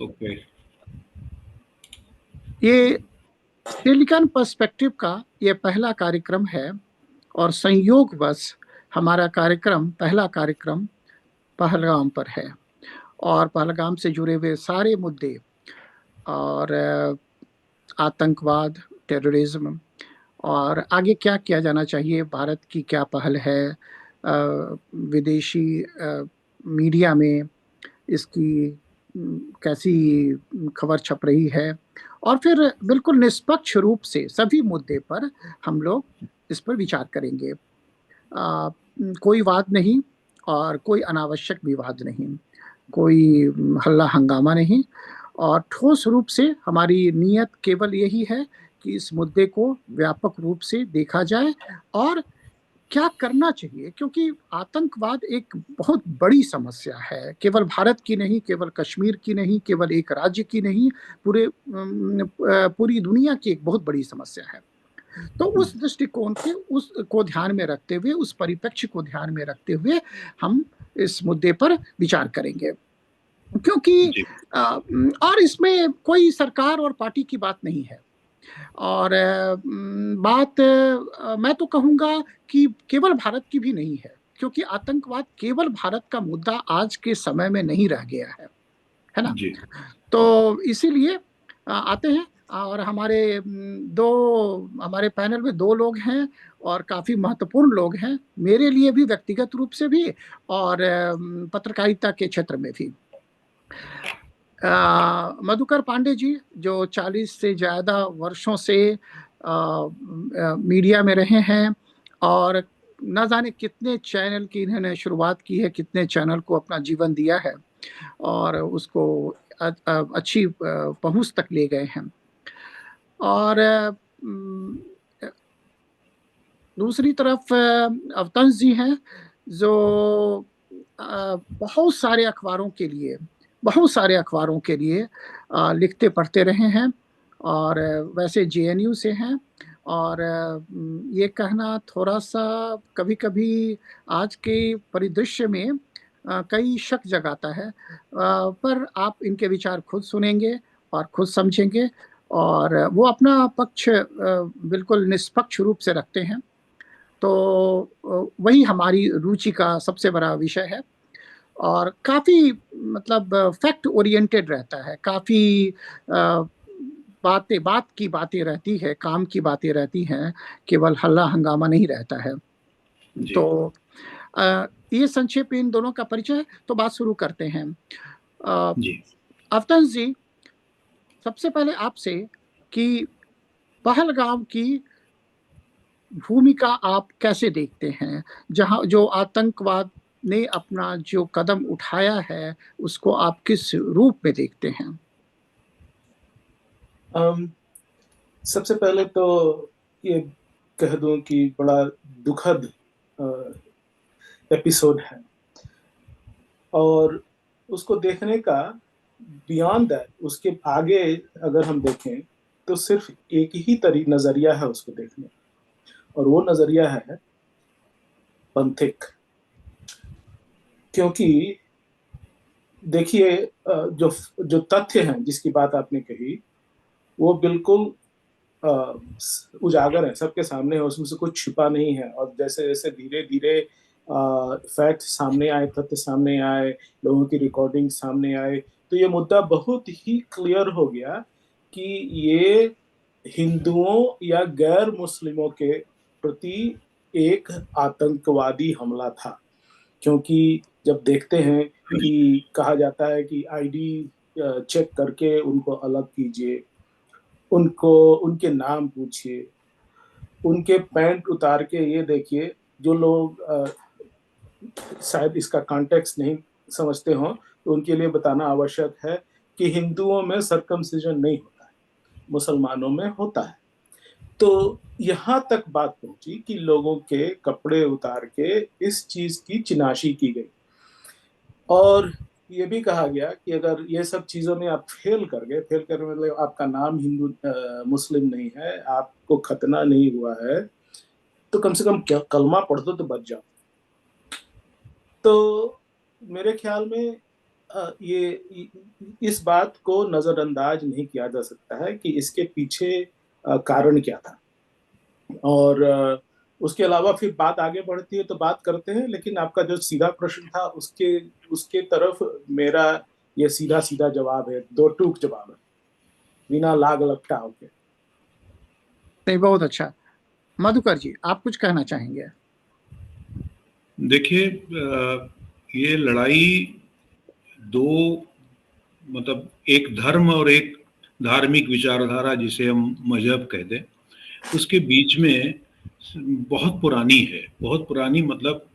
Okay. ये silicon perspective का ये पहला कार्यक्रम है और संयोगवश हमारा पहला कार्यक्रम पहलगाम पर है और पहलगाम से जुड़े हुए सारे मुद्दे और आतंकवाद, टेररिज्म और आगे क्या किया जाना चाहिए, भारत की क्या पहल है, विदेशी मीडिया में इसकी कैसी खबर छप रही है, और फिर बिल्कुल निष्पक्ष रूप से सभी मुद्दे पर हम लोग इस पर विचार करेंगे। कोई वाद नहीं और कोई अनावश्यक विवाद नहीं, कोई हल्ला हंगामा नहीं, और ठोस रूप से हमारी नीयत केवल यही है कि इस मुद्दे को व्यापक रूप से देखा जाए और क्या करना चाहिए, क्योंकि आतंकवाद एक बहुत बड़ी समस्या है, केवल भारत की नहीं, केवल कश्मीर की नहीं, केवल एक राज्य की नहीं, पूरी दुनिया की एक बहुत बड़ी समस्या है। तो उस दृष्टिकोण से उसको ध्यान में रखते हुए, उस परिप्रेक्ष्य को ध्यान में रखते हुए हम इस मुद्दे पर विचार करेंगे, क्योंकि और इसमें कोई सरकार और पार्टी की बात नहीं है। और बात मैं तो कहूँगा कि केवल भारत की भी नहीं है, क्योंकि आतंकवाद केवल भारत का मुद्दा आज के समय में नहीं रह गया है ना। जी। तो इसीलिए आते हैं, और हमारे पैनल में दो लोग हैं और काफी महत्वपूर्ण लोग हैं, मेरे लिए भी व्यक्तिगत रूप से भी और पत्रकारिता के क्षेत्र में भी। मधुकर पांडे जी, जो 40 से ज्यादा वर्षों से मीडिया में रहे हैं और न जाने कितने चैनल की इन्होंने शुरुआत की है, कितने चैनल को अपना जीवन दिया है और उसको अच्छी पहुंच तक ले गए हैं। और दूसरी तरफ अवतंस जी हैं, जो बहुत सारे अखबारों के लिए लिखते पढ़ते रहे हैं और वैसे जेएनयू से हैं। और ये कहना थोड़ा सा कभी कभी आज के परिदृश्य में कई शक जगाता है, पर आप इनके विचार खुद सुनेंगे और खुद समझेंगे, और वो अपना पक्ष बिल्कुल निष्पक्ष रूप से रखते हैं। तो वही हमारी रुचि का सबसे बड़ा विषय है और काफी मतलब फैक्ट ओरिएंटेड रहता है, काफी बात की बातें रहती है, काम की बातें रहती हैं, केवल हल्ला हंगामा नहीं रहता है। तो ये संक्षेप इन दोनों का परिचय। तो बात शुरू करते हैं। अवतंस जी, सबसे पहले आपसे कि पहलगाम की भूमिका आप कैसे देखते हैं, जहां जो आतंकवाद ने अपना जो कदम उठाया है उसको आप किस रूप में देखते हैं? सबसे पहले तो ये कह दूं कि बड़ा दुखद एपिसोड है और उसको देखने का बियॉन्ड दैट, उसके आगे अगर हम देखें तो सिर्फ एक ही नजरिया है उसको देखने, और वो नजरिया है पंथिक। क्योंकि देखिए, जो जो तथ्य हैं जिसकी बात आपने कही वो बिल्कुल उजागर है, सबके सामने है, उसमें से कुछ छिपा नहीं है। और जैसे जैसे धीरे धीरे फैक्ट सामने आए, तथ्य सामने आए, लोगों की रिकॉर्डिंग सामने आए, तो ये मुद्दा बहुत ही क्लियर हो गया कि ये हिंदुओं या गैर मुस्लिमों के प्रति एक आतंकवादी हमला था। क्योंकि जब देखते हैं कि कहा जाता है कि आईडी चेक करके उनको अलग कीजिए, उनको उनके नाम पूछिए, उनके पैंट उतार के ये देखिए, जो लोग शायद इसका कॉन्टेक्स्ट नहीं समझते हो तो उनके लिए बताना आवश्यक है कि हिंदुओं में सर्कमसिजन नहीं होता है, मुसलमानों में होता है। तो यहां तक बात पहुंची कि लोगों के कपड़े उतार के इस चीज की चिनाशी की गई, और ये भी कहा गया कि अगर ये सब चीजों में आप फेल कर गए, फेल कर मतलब आपका नाम हिंदू मुस्लिम नहीं है, आपको खतना नहीं हुआ है, तो कम से कम कलमा पढ़ दो तो बच जाओ। तो मेरे ख्याल में ये इस बात को नजरअंदाज नहीं किया जा सकता है कि इसके पीछे कारण क्या था। और उसके अलावा फिर बात आगे बढ़ती है तो बात करते हैं, लेकिन आपका जो सीधा प्रश्न था उसके उसके तरफ मेरा ये सीधा सीधा जवाब है, दो टूक जवाब है, बिना लाग लपटाव के। नहीं, बहुत अच्छा। मधुकर जी, आप कुछ कहना चाहेंगे? देखिए, ये लड़ाई दो, मतलब एक धर्म और एक धार्मिक विचारधारा जिसे हम मजहब कहते हैं, उसके बीच में बहुत पुरानी है। बहुत पुरानी मतलब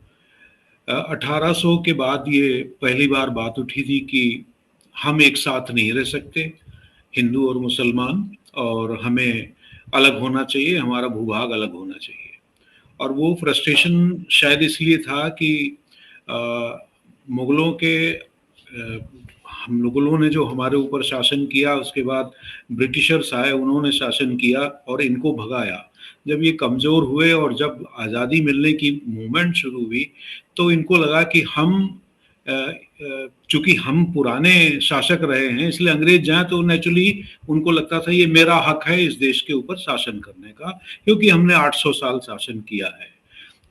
1800 के बाद ये पहली बार बात उठी थी कि हम एक साथ नहीं रह सकते, हिंदू और मुसलमान, और हमें अलग होना चाहिए, हमारा भूभाग अलग होना चाहिए। और वो फ्रस्ट्रेशन शायद इसलिए था कि मुगलों के हम मुगलों ने जो हमारे ऊपर शासन किया, उसके बाद ब्रिटिशर्स आए, उन्होंने शासन किया और इनको भगाया। जब ये कमज़ोर हुए और जब आज़ादी मिलने की मूवमेंट शुरू हुई, तो इनको लगा कि हम चूंकि हम पुराने शासक रहे हैं, इसलिए अंग्रेज जाएं तो नेचुरली उनको लगता था ये मेरा हक है इस देश के ऊपर शासन करने का, क्योंकि हमने 800 साल शासन किया है।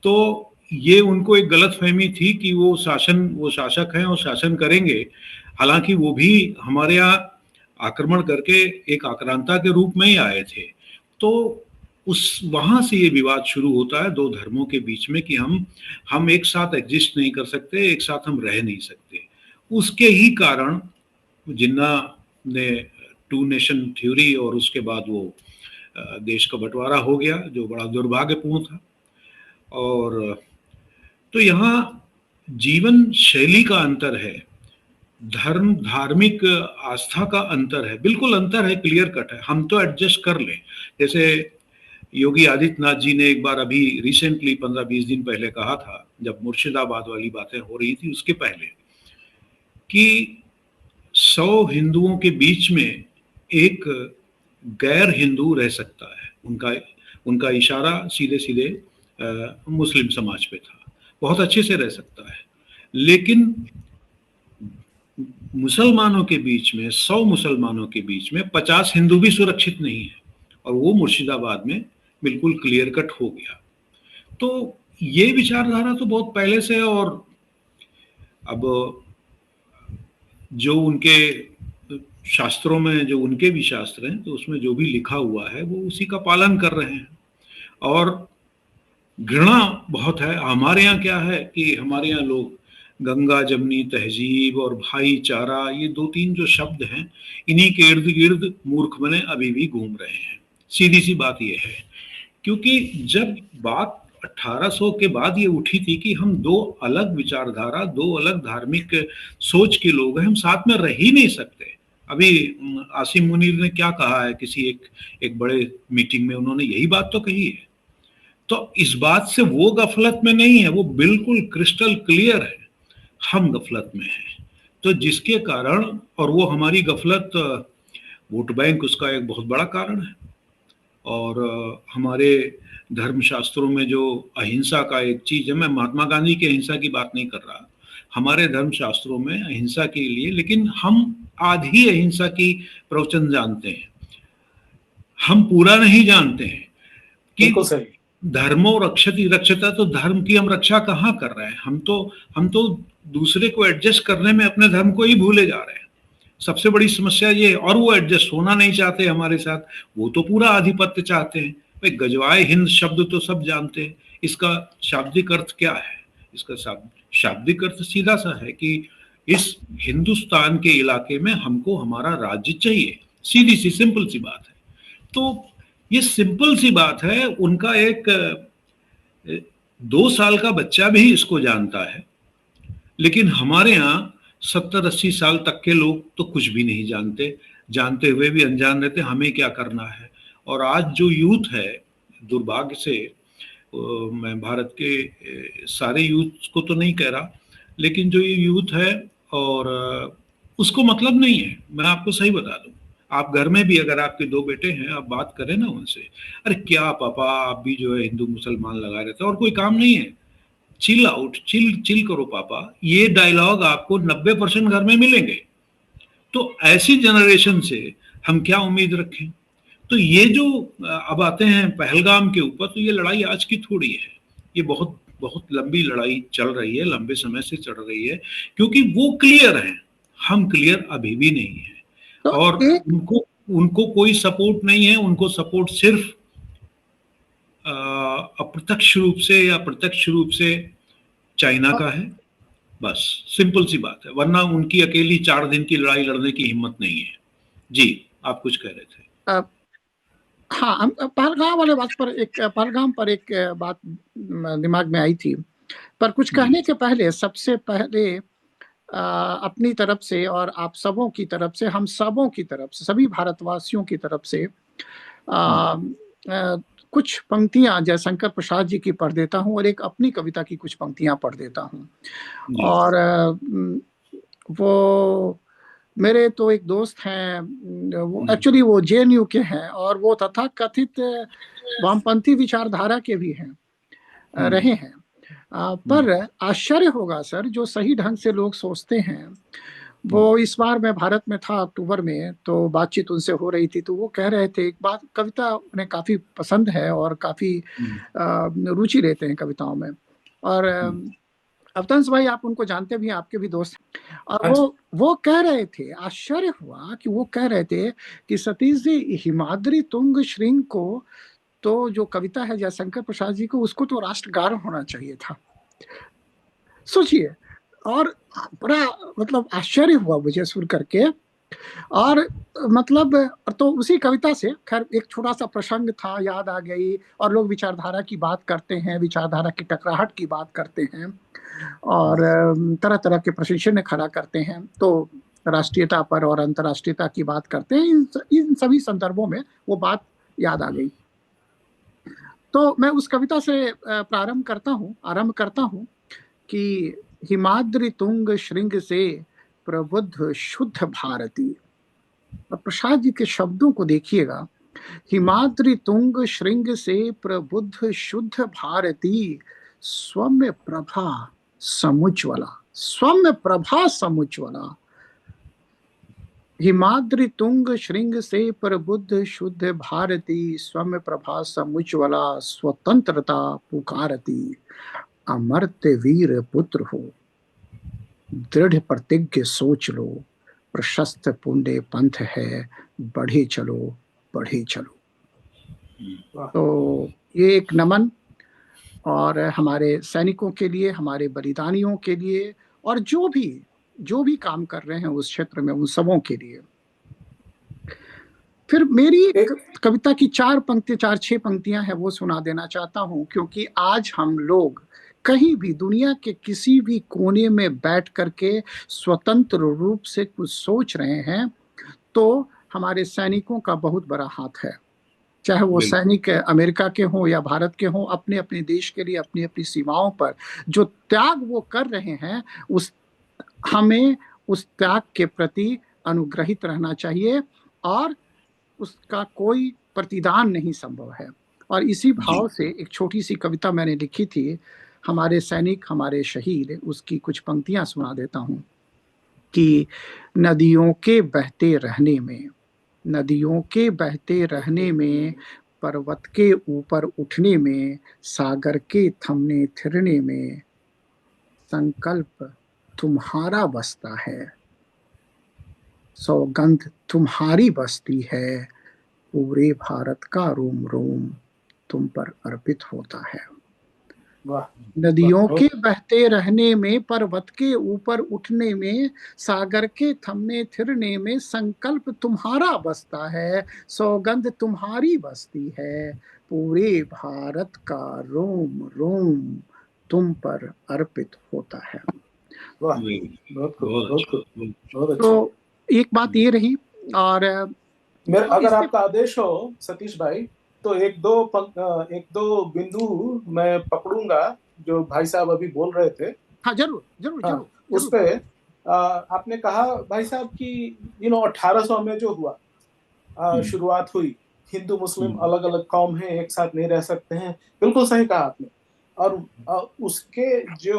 तो ये उनको एक गलतफहमी थी कि वो शासक हैं और शासन करेंगे। हालांकि वो भी हमारे यहाँ आक्रमण करके एक आक्रांता के रूप में ही आए थे। तो उस वहां से ये विवाद शुरू होता है दो धर्मों के बीच में कि हम एक साथ एग्जिस्ट नहीं कर सकते, एक साथ हम रह नहीं सकते। उसके ही कारण जिन्ना ने टू नेशन थ्योरी और उसके बाद वो देश का बंटवारा हो गया, जो बड़ा दुर्भाग्यपूर्ण था। और तो यहाँ जीवन शैली का अंतर है, धार्मिक आस्था का अंतर है, बिल्कुल अंतर है, क्लियर कट है। हम तो एडजस्ट कर लें, जैसे योगी आदित्यनाथ जी ने एक बार अभी रिसेंटली 15-20 दिन पहले कहा था, जब मुर्शिदाबाद वाली बातें हो रही थी उसके पहले, कि 100 हिंदुओं के बीच में एक गैर हिंदू रह सकता है। उनका इशारा सीधे सीधे मुस्लिम समाज पे था, बहुत अच्छे से रह सकता है। लेकिन मुसलमानों के बीच में, 100 मुसलमानों के बीच में 50 हिंदू भी सुरक्षित नहीं है, और वो मुर्शिदाबाद में बिल्कुल क्लियर कट हो गया। तो ये विचारधारा तो बहुत पहले से, और अब जो उनके शास्त्रों में, जो उनके भी शास्त्र हैं, तो उसमें जो भी लिखा हुआ है वो उसी का पालन कर रहे हैं। और घृणा बहुत है। हमारे यहाँ क्या है कि हमारे यहाँ लोग गंगा जमनी तहजीब और भाईचारा, ये 2-3 जो शब्द हैं, इन्हीं के इर्द गिर्द मूर्ख बने अभी भी घूम रहे हैं। सीधी सी बात ये है, क्योंकि जब बात 1800 के बाद ये उठी थी कि हम दो अलग विचारधारा, दो अलग धार्मिक सोच के लोग हैं, हम साथ में रह ही नहीं सकते। अभी आसिम मुनीर ने क्या कहा है किसी एक बड़े मीटिंग में, उन्होंने यही बात तो कही है। तो इस बात से वो गफलत में नहीं है, वो बिल्कुल क्रिस्टल क्लियर है, हम गफलत में हैं। तो जिसके कारण, और वो हमारी गफलत, वोट बैंक उसका एक बहुत बड़ा कारण है। और हमारे धर्मशास्त्रों में जो अहिंसा का एक चीज है, मैं महात्मा गांधी की अहिंसा की बात नहीं कर रहा, हमारे धर्मशास्त्रों में अहिंसा के लिए, लेकिन हम आधी अहिंसा की प्रवचन जानते हैं, हम पूरा नहीं जानते हैं कि धर्मो रक्षति रक्षता। तो धर्म की हम रक्षा कहाँ कर रहे हैं? हम तो दूसरे को एडजस्ट करने में अपने धर्म को ही भूले जा रहे हैं। सबसे बड़ी समस्या ये, और वो एडजस्ट होना नहीं चाहते हमारे साथ, वो तो पूरा आधिपत्य चाहते हैं। भाई, गजवाए हिंद शब्द तो सब जानते हैं, इसका शाब्दिक अर्थ क्या है? इसका शाब्दिक अर्थ सीधा सा है कि इस हिंदुस्तान के इलाके में हमको हमारा राज्य चाहिए। सीधी सी सिंपल सी बात है। तो ये सिंपल सी बात है, उनका एक 2 साल का बच्चा भी इसको जानता है। लेकिन हमारे यहाँ 70-80 साल तक के लोग तो कुछ भी नहीं जानते, जानते हुए भी अनजान रहते, हमें क्या करना है। और आज जो यूथ है, दुर्भाग्य से, मैं भारत के सारे यूथ को तो नहीं कह रहा, लेकिन जो ये यूथ है, और उसको मतलब नहीं है। मैं आपको सही बता दूं, आप घर में भी अगर आपके 2 बेटे हैं, आप बात करें ना उनसे, अरे क्या पापा आप भी जो है हिंदू मुसलमान लगा रहते हैं और कोई काम नहीं है, चिल आउट, चिल करो पापा, ये डायलॉग आपको 90% घर में मिलेंगे। तो ऐसी जनरेशन से हम क्या उम्मीद रखें? तो ये जो अब आते हैं पहलगाम के ऊपर, तो ये लड़ाई आज की थोड़ी है, ये बहुत बहुत लंबी लड़ाई चल रही है, लंबे समय से चल रही है, क्योंकि वो क्लियर हैं, हम क्लियर अभी भी नहीं है। तो और उनको कोई सपोर्ट नहीं है, उनको सपोर्ट सिर्फ अप्रत्यक्ष रूप से या प्रत्यक्ष रूप से चाइना का है, बस सिंपल सी बात है, वरना उनकी अकेली 4 दिन की लड़ाई लड़ने की हिम्मत नहीं है। जी, आप कुछ कह रहे थे। हाँ, हम पहलगाम वाले बात पर पहलगाम पर एक बात दिमाग में आई थी, पर कुछ कहने के पहले सबसे पहले अपनी तरफ से और आप सबों की तरफ से, हम सबों की तरफ से, सभी भारतवासियों की तरफ से कुछ पंक्तियां जयशंकर प्रसाद जी की पढ़ देता हूं और एक अपनी कविता की कुछ पंक्तियां पढ़ देता हूं। और वो मेरे तो एक दोस्त हैं, वो एक्चुअली वो जेएनयू के हैं और वो तथाकथित वामपंथी विचारधारा के भी हैं, रहे हैं। पर आश्चर्य होगा सर, जो सही ढंग से लोग सोचते हैं, वो इस बार मैं भारत में था अक्टूबर में, तो बातचीत उनसे हो रही थी, तो वो कह रहे थे एक बात, कविता उन्हें काफी पसंद है और काफी रुचि लेते हैं कविताओं में। और अवतंस भाई, आप उनको जानते भी हैं, आपके भी दोस्त हैं, और वो कह रहे थे, आश्चर्य हुआ कि वो कह रहे थे कि सतीश जी, हिमाद्री तुंग श्रृंग को तो जो कविता है जयशंकर प्रसाद जी को, उसको तो राष्ट्रगान होना चाहिए था। सोचिए, और बड़ा मतलब आश्चर्य हुआ मुझे सुन करके। और मतलब तो उसी कविता से खैर एक छोटा सा प्रसंग था, याद आ गई, और लोग विचारधारा की बात करते हैं, विचारधारा की टकराहट की बात करते हैं और तरह तरह के प्रश्न खड़ा करते हैं, तो राष्ट्रीयता पर और अंतर्राष्ट्रीयता की बात करते हैं। इन सभी संदर्भों में वो बात याद आ गई। तो मैं उस कविता से आरंभ करता हूँ कि हिमाद्री तुंग श्रृंग से प्रबुद्ध शुद्ध भारती। और प्रसाद जी के शब्दों को देखिएगा, हिमाद्री तुंग श्रृंग से प्रबुद्ध शुद्ध भारती, सौम्य प्रभा समुज्ज्वला, सौम्य प्रभा समुज्ज्वला। हिमाद्री तुंग श्रृंग से प्रबुद्ध शुद्ध भारती, सौम्य प्रभा समुज्ज्वला, स्वतंत्रता पुकारती। अमर्त्य वीर पुत्र हो, दृढ़ प्रतिज्ञ सोच लो, प्रशस्त पुण्य पंथ है, बढ़े चलो बढ़े चलो। तो ये एक नमन और हमारे सैनिकों के लिए, हमारे बलिदानियों के लिए, और जो भी काम कर रहे हैं उस क्षेत्र में, उन सबों के लिए। फिर मेरी कविता की 4-6 पंक्तियां हैं, वो सुना देना चाहता हूं, क्योंकि आज हम लोग कहीं भी दुनिया के किसी भी कोने में बैठ करके स्वतंत्र रूप से कुछ सोच रहे हैं, तो हमारे सैनिकों का बहुत बड़ा हाथ है। चाहे वो सैनिक अमेरिका के हों या भारत के हों, अपने अपने देश के लिए, अपनी अपनी सीमाओं पर जो त्याग वो कर रहे हैं, हमें उस त्याग के प्रति अनुग्रहित रहना चाहिए, और उसका कोई प्रतिदान नहीं संभव है। और इसी भाव से एक छोटी सी कविता मैंने लिखी थी, हमारे सैनिक हमारे शहीद, उसकी कुछ पंक्तियां सुना देता हूं कि नदियों के बहते रहने में, नदियों के बहते रहने में, पर्वत के ऊपर उठने में, सागर के थमने थिरने में, संकल्प तुम्हारा बसता है, सौगंध तुम्हारी बसती है, पूरे भारत का रोम रोम तुम पर अर्पित होता है। नदियों के बहते रहने में, पर्वत के ऊपर उठने में, सागर के थमने थिरने में, संकल्प तुम्हारा बसता है, सौगंध तुम्हारी बसती है, पूरे भारत का रोम रोम तुम पर अर्पित होता है। वाह, बहुत तो एक बात ये रही, और अगर आपका आदेश हो सतीश भाई, तो एक दो बिंदु मैं पकड़ूंगा जो भाई साहब अभी बोल रहे थे। हाँ, जरूर। उस पे आपने कहा भाई साहब कि 1800 में जो हुआ, शुरुआत हुई, हिंदू मुस्लिम अलग अलग कौम हैं, एक साथ नहीं रह सकते हैं, बिल्कुल सही कहा आपने। और उसके जो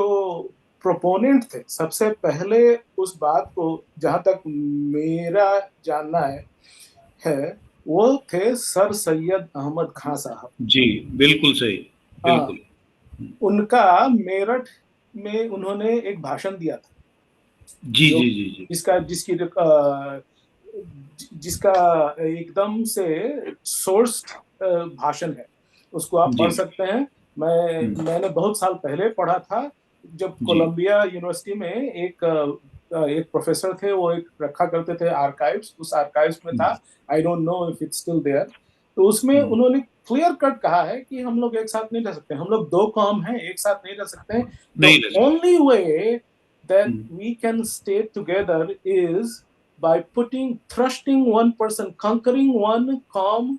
प्रोपोनेंट थे सबसे पहले उस बात को, जहां तक मेरा जानना है वो थे सर सैयद अहमद खान साहब। जी, बिल्कुल सही, बिल्कुल। उनका मेरठ में उन्होंने एक भाषण दिया था, जी जो जी जी जी। जिसका एकदम से सोर्स्ड भाषण है, उसको आप पढ़ जी। सकते हैं। मैंने बहुत साल पहले पढ़ा था, जब जी। कोलंबिया यूनिवर्सिटी में एक प्रोफेसर थे, वो एक रखा करते थे आर्काइव्स, उस आर्काइव्स में था, I don't know if it's still there. तो उसमें उन्होंने क्लियर कट कहा है कि हम लोग एक साथ नहीं रह सकते, हम लोग दो कौम हैं, एक साथ नहीं रह सकते। द नहीं रह सकते। Only way that we can stay together is by thrusting one person, conquering one calm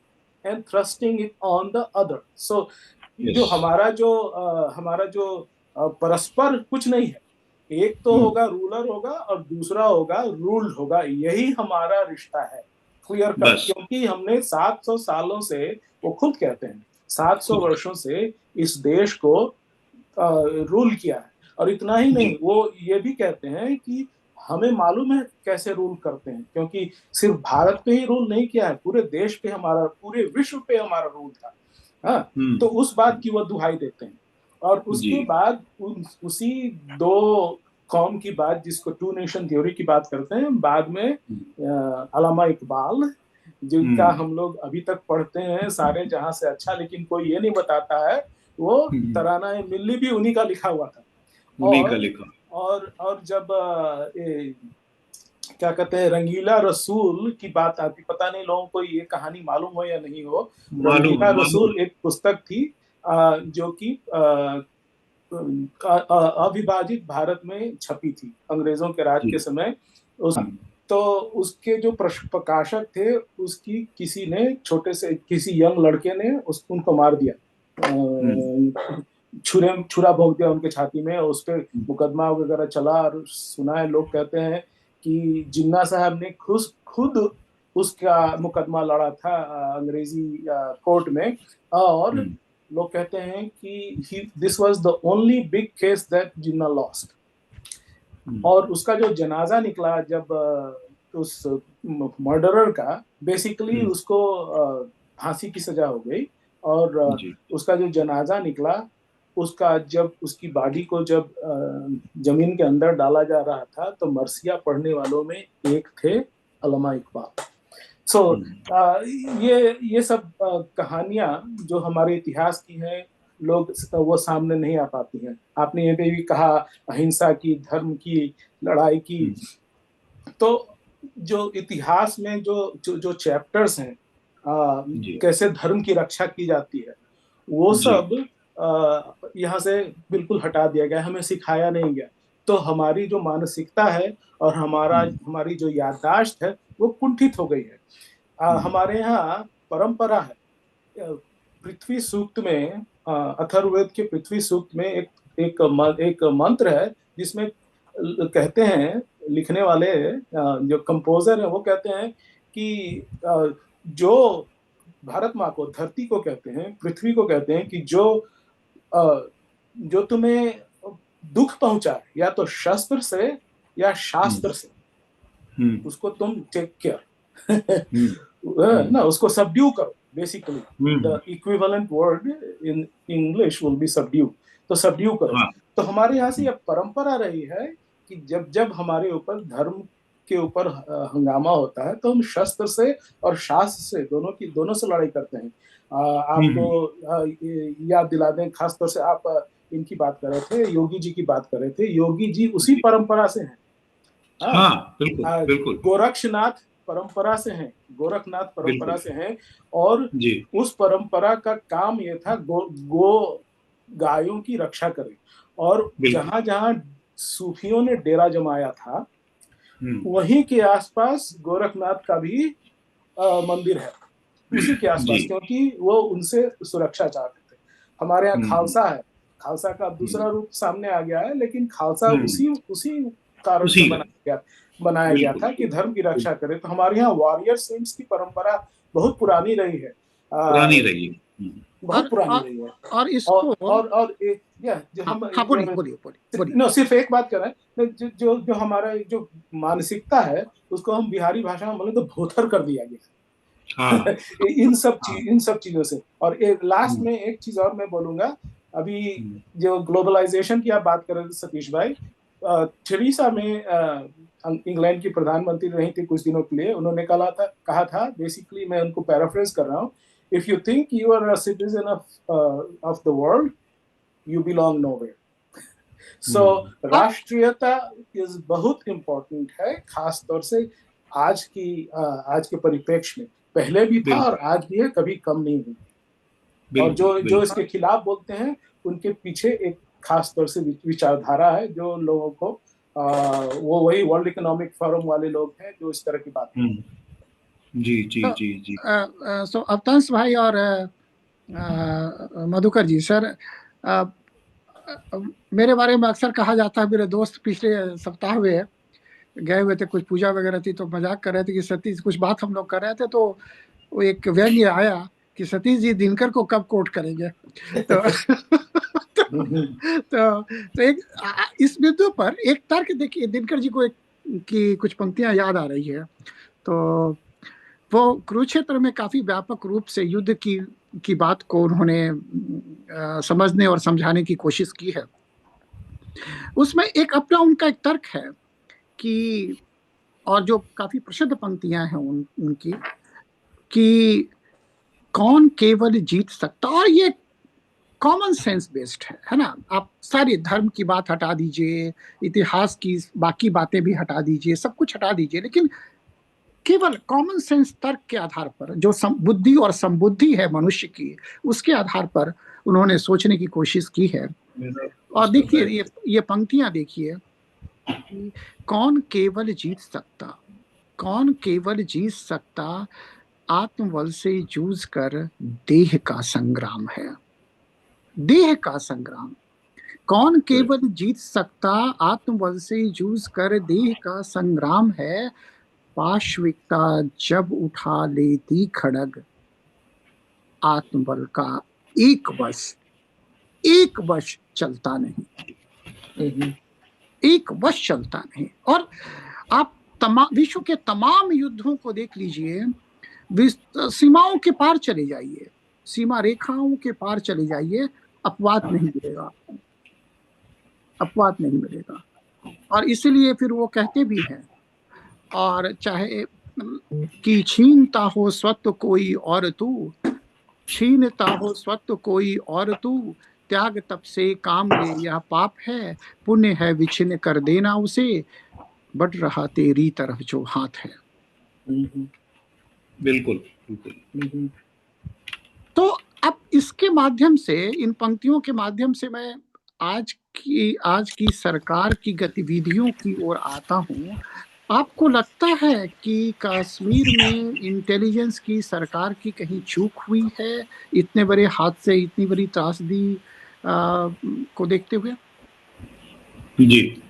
and thrusting it on the other. So Yes. जो हमारा जो परस्पर कुछ नहीं है, एक तो होगा रूलर होगा और दूसरा होगा रूल्ड होगा, यही हमारा रिश्ता है, क्लियर कट। बस। क्योंकि हमने 700 सालों से, वो खुद कहते हैं 700 वर्षों से इस देश को रूल किया है। और इतना ही नहीं, वो ये भी कहते हैं कि हमें मालूम है कैसे रूल करते हैं, क्योंकि सिर्फ भारत पे ही रूल नहीं किया है, पूरे देश पे हमारा, पूरे विश्व पे हमारा रूल था। हाँ, तो उस बात की वो दुहाई देते हैं। और उसके बाद उसी दो कौम की बात, जिसको टू नेशन थ्योरी की बात करते हैं, बाद में अल्लामा इकबाल, जिनका हम लोग अभी तक पढ़ते हैं सारे जहां से अच्छा, लेकिन कोई ये नहीं बताता है वो तराना मिल्ली भी उन्हीं का लिखा हुआ था। उन्हीं का लिखा। और जब क्या कहते हैं, रंगीला रसूल की बात आती, पता नहीं लोगों को ये कहानी मालूम हो या नहीं हो। रंगीला रसूल एक पुस्तक थी जो कि अविभाजित भारत में छपी थी अंग्रेजों के राज के समय। तो उसके जो प्रकाशक थे, उसकी किसी ने, छोटे से किसी यंग लड़के ने उनको मार दिया, छुरा भोंक दिया उनके छाती में, उस पर मुकदमा वगैरह चला। और सुना है, लोग कहते हैं कि जिन्ना साहब ने खुद उसका मुकदमा लड़ा था अंग्रेजी कोर्ट में। और लोग कहते हैं कि this was the only big case that Jinnah lost. और उसका जो जनाजा निकला, जब उस मर्डरर का, बेसिकली उसको फांसी की सजा हो गई। और उसका जो जनाजा निकला, उसका जब उसकी बॉडी को जब जमीन के अंदर डाला जा रहा था, तो मरसिया पढ़ने वालों में एक थे अल्लामा इकबाल। सो ये सब कहानियां जो हमारे इतिहास की हैं, लोग वो सामने नहीं आ पाती हैं। आपने ये भी कहा अहिंसा की, धर्म की, लड़ाई की। तो जो इतिहास में जो चैप्टर्स हैं, कैसे धर्म की रक्षा की जाती है, वो सब यहाँ से बिल्कुल हटा दिया गया, हमें सिखाया नहीं गया। तो हमारी जो मानसिकता है और हमारी जो याददाश्त है, वो कुंठित हो गई है। हमारे यहाँ परंपरा है, पृथ्वी सूक्त में, अथर्ववेद के पृथ्वी सूक्त में एक मंत्र है, जिसमें कहते हैं, लिखने वाले जो कंपोजर है, वो कहते हैं कि जो भारत माँ को, धरती को कहते हैं, पृथ्वी को कहते हैं कि जो तुम्हें दुख पहुंचाए, या तो शस्त्र से या शास्त्र से, उसको तुम टेक केयर ना, उसको सबड्यू करो। Basically the equivalent word in English will be subdue. तो सबड्यू करो। तो हमारे यहाँ से यह परंपरा रही है कि जब हमारे ऊपर धर्म के ऊपर हंगामा होता है, तो हम शस्त्र से और शास्त्र से, दोनों से लड़ाई करते हैं। आपको याद दिला दें, खासतौर से आप इनकी बात कर रहे थे, योगी जी की बात कर रहे थे। योगी जी उसी परंपरा से हैं। बिल्कुल। गोरक्षनाथ परंपरा से हैं, गोरखनाथ परंपरा से हैं। और उस परंपरा का काम ये था, गायों की रक्षा करें। और जहां जहां सूफियों ने डेरा जमाया था, वहीं के आसपास गोरखनाथ का भी मंदिर है, उसी के आसपास, क्योंकि वो उनसे सुरक्षा चाहते थे। हमारे यहाँ खालसा है, खालसा का दूसरा रूप सामने आ गया है, लेकिन खालसा उसी कारण से बनाया गया था कि धर्म की रक्षा करे। तो हमारे यहाँ वॉरियर सेंट्स की परंपरा बहुत पुरानी रही है। बहुत पुरानी रही है। और इसको और जो हम बोलिए नो, सिर्फ एक बात कर रहे हैं, जो हमारा जो मानसिकता है उसको हम बिहारी भाषा में बोले तो भोथर कर दिया गया। हाँ। इन सब चीजों से। और लास्ट में एक चीज और मैं बोलूंगा, अभी जो ग्लोबलाइजेशन की आप बात कर रहे थे सतीश भाई, थेरेसा में इंग्लैंड की प्रधानमंत्री रही थी कुछ दिनों के लिए, उन्होंने कहा था बेसिकली, मैं उनको पैराफ्रेज कर रहा हूँ, if you think you are a citizen of the world, you belong nowhere. So राष्ट्रीयता इज बहुत इंपॉर्टेंट है, खास तौर से आज के परिप्रेक्ष्य में। पहले भी था और आज भी है, कभी कम नहीं हुई। और जो इसके खिलाफ बोलते हैं उनके पीछे एक खास तौर से विचारधारा है, जो लोगों को वो वही वर्ल्ड इकोनॉमिक फोरम वाले लोग हैं जो इस तरह की बात करते हैं। जी जी जी जी। सो अवतांश भाई और मधुकर जी, सर मेरे बारे में अक्सर कहा जाता है, मेरे दोस्त पिछले सप्ताह में गए हुए थे, कुछ पूजा वगैरह थी तो मजाक कर रहे थे कि सतीश, कुछ बात हम लोग कर रहे थे तो वो एक व्यंग्य आया कि सतीश जी दिनकर को कब कोट करेंगे। तो एक इस बिंदु पर एक तर्क देखिए, दिनकर जी को की कुछ पंक्तियां याद आ रही है। तो वो कुरुक्षेत्र में काफी व्यापक रूप से युद्ध की बात को उन्होंने समझने और समझाने की कोशिश की है। उसमें एक अपना उनका एक तर्क है कि, और जो काफी प्रसिद्ध पंक्तियां हैं उनकी, कि कौन केवल जीत सकता, और ये कॉमन सेंस बेस्ड है ना। आप सारे धर्म की बात हटा दीजिए, इतिहास की बाकी बातें भी हटा दीजिए, सब कुछ हटा दीजिए, लेकिन केवल कॉमन सेंस तर्क के आधार पर, जो बुद्धि और संबुद्धि है मनुष्य की, उसके आधार पर उन्होंने सोचने की कोशिश की है। और देखिए ये पंक्तियां देखिए, कौन केवल जीत सकता, कौन केवल जीत सकता, आत्मबल से जूझ कर देह का संग्राम है, देह का संग्राम। कौन केवल जीत सकता, आत्मबल से जूझ कर देह का संग्राम है, पाश्विकता जब उठा लेती खड़ग, आत्मबल का एक वश चलता नहीं, एक वश चलता नहीं। और आप विश्व के तमाम युद्धों को देख लीजिए, सीमाओं के पार चले जाइए, सीमा रेखाओं के पार चले जाइए, अपवाद नहीं मिलेगा, अपवाद नहीं मिलेगा। और इसलिए फिर वो कहते भी हैं, और चाहे कि छीनता हो स्वत्व कोई और तू, छीनता हो स्वत्व कोई और तू, त्याग तप से काम ले यह पाप है, पुण्य है विछिन्न कर देना उसे, बढ़ रहा तेरी तरफ जो हाथ है। बिल्कुल बिल्कुल। तो अब इसके माध्यम से, इन पंक्तियों के माध्यम से मैं आज की सरकार की गतिविधियों की ओर आता हूँ। आपको लगता है कि कश्मीर में इंटेलिजेंस की, सरकार की कहीं चूक हुई है इतने बड़े हादसे, इतनी बड़ी त्रासदी को देखते हुए? जी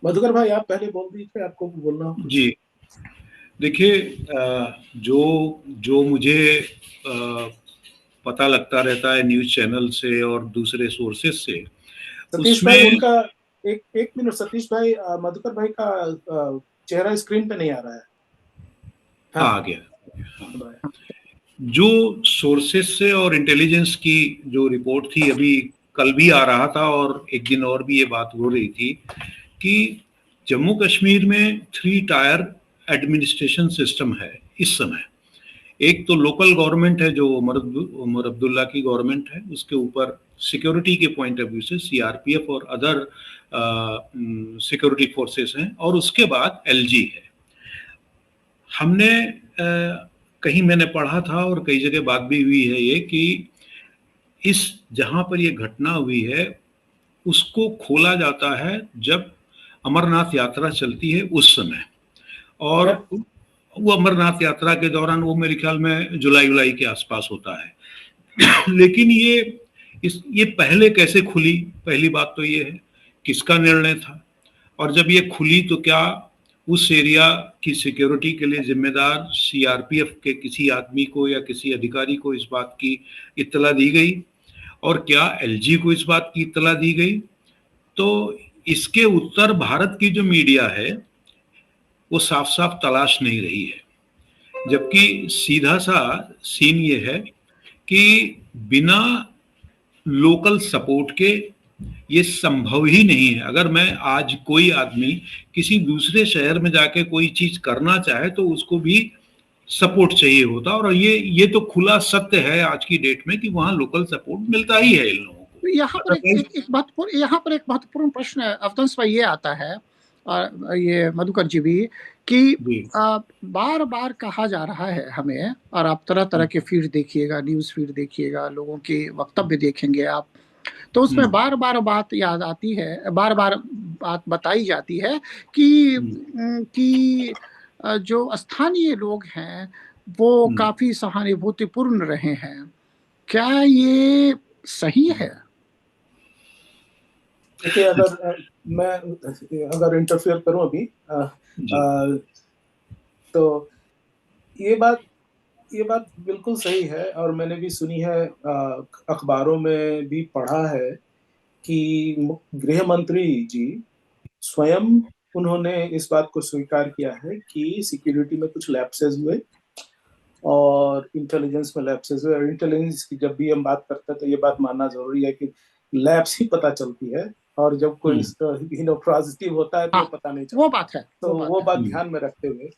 मधुकर भाई, आप पहले बोल दीजिए, आपको बोलना। जी देखिए, जो मुझे पता लगता रहता है न्यूज चैनल से और दूसरे सोर्सेज से, सतीश भाई उनका एक मिनट, सतीश भाई, मधुकर भाई का चेहरा स्क्रीन पे नहीं आ रहा है। हाँ, आ गया। जो सोर्सेज से और इंटेलिजेंस की जो रिपोर्ट थी, अभी कल भी आ रहा था और एक दिन और भी ये बात हो रही थी कि जम्मू कश्मीर में 3 टायर एडमिनिस्ट्रेशन सिस्टम है इस समय। एक तो लोकल गवर्नमेंट है जो उमर अब्दुल्ला की गवर्नमेंट है, उसके ऊपर सिक्योरिटी के पॉइंट ऑफ व्यू से सीआरपीएफ और अदर सिक्योरिटी फोर्सेस हैं, और उसके बाद एलजी है। हमने कहीं मैंने पढ़ा था और कई जगह बात भी हुई है ये कि इस जहां पर ये घटना हुई है उसको खोला जाता है जब अमरनाथ यात्रा चलती है उस समय, और वो अमरनाथ यात्रा के दौरान वो मेरे ख्याल में जुलाई के आसपास होता है। लेकिन ये पहले कैसे खुली, पहली बात तो ये है किसका निर्णय था, और जब ये खुली तो क्या उस एरिया की सिक्योरिटी के लिए जिम्मेदार सीआरपीएफ के किसी आदमी को या किसी अधिकारी को इस बात की इत्तला दी गई, और क्या एलजी को इस बात की इत्तला दी गई? तो इसके उत्तर भारत की जो मीडिया है वो साफ साफ तलाश नहीं रही है, जबकि सीधा सा सीन ये है कि बिना लोकल सपोर्ट के ये संभव ही नहीं है। अगर मैं आज कोई आदमी किसी दूसरे शहर में जाके कोई चीज करना चाहे तो उसको भी सपोर्ट चाहिए होता, और ये तो खुला सत्य है आज की डेट में कि वहाँ लोकल सपोर्ट मिलता ही है इन लोगों को। यहाँ पर एक महत्वपूर्ण प्रश्न अफदंस भाई ये आता है, और ये मधुकर जी भी, कि बार बार कहा जा रहा है हमें, और आप तरह तरह के फीड देखिएगा, न्यूज फीड देखिएगा, लोगों के वक्तव्य देखेंगे आप, तो उसमें बार बार बात याद आती है, बार बार बात बताई जाती है कि जो स्थानीय लोग हैं वो काफी सहानुभूतिपूर्ण रहे हैं। क्या ये सही है? देखिए, अगर इंटरफेयर करूं अभी, तो ये बात बिल्कुल सही है, और मैंने भी सुनी है, अखबारों में भी पढ़ा है कि गृह मंत्री जी स्वयं उन्होंने इस बात को स्वीकार किया है कि सिक्योरिटी में कुछ लैप्सेस हुए और इंटेलिजेंस में लैप्सेस हुए। और इंटेलिजेंस की जब भी हम बात करते हैं तो ये बात मानना जरूरी है कि लैप्स ही पता चलती है, और जब कोई पॉजिटिव होता है तो पता नहीं चलता। वो बात है, तो वो बात ध्यान में रखते हुए,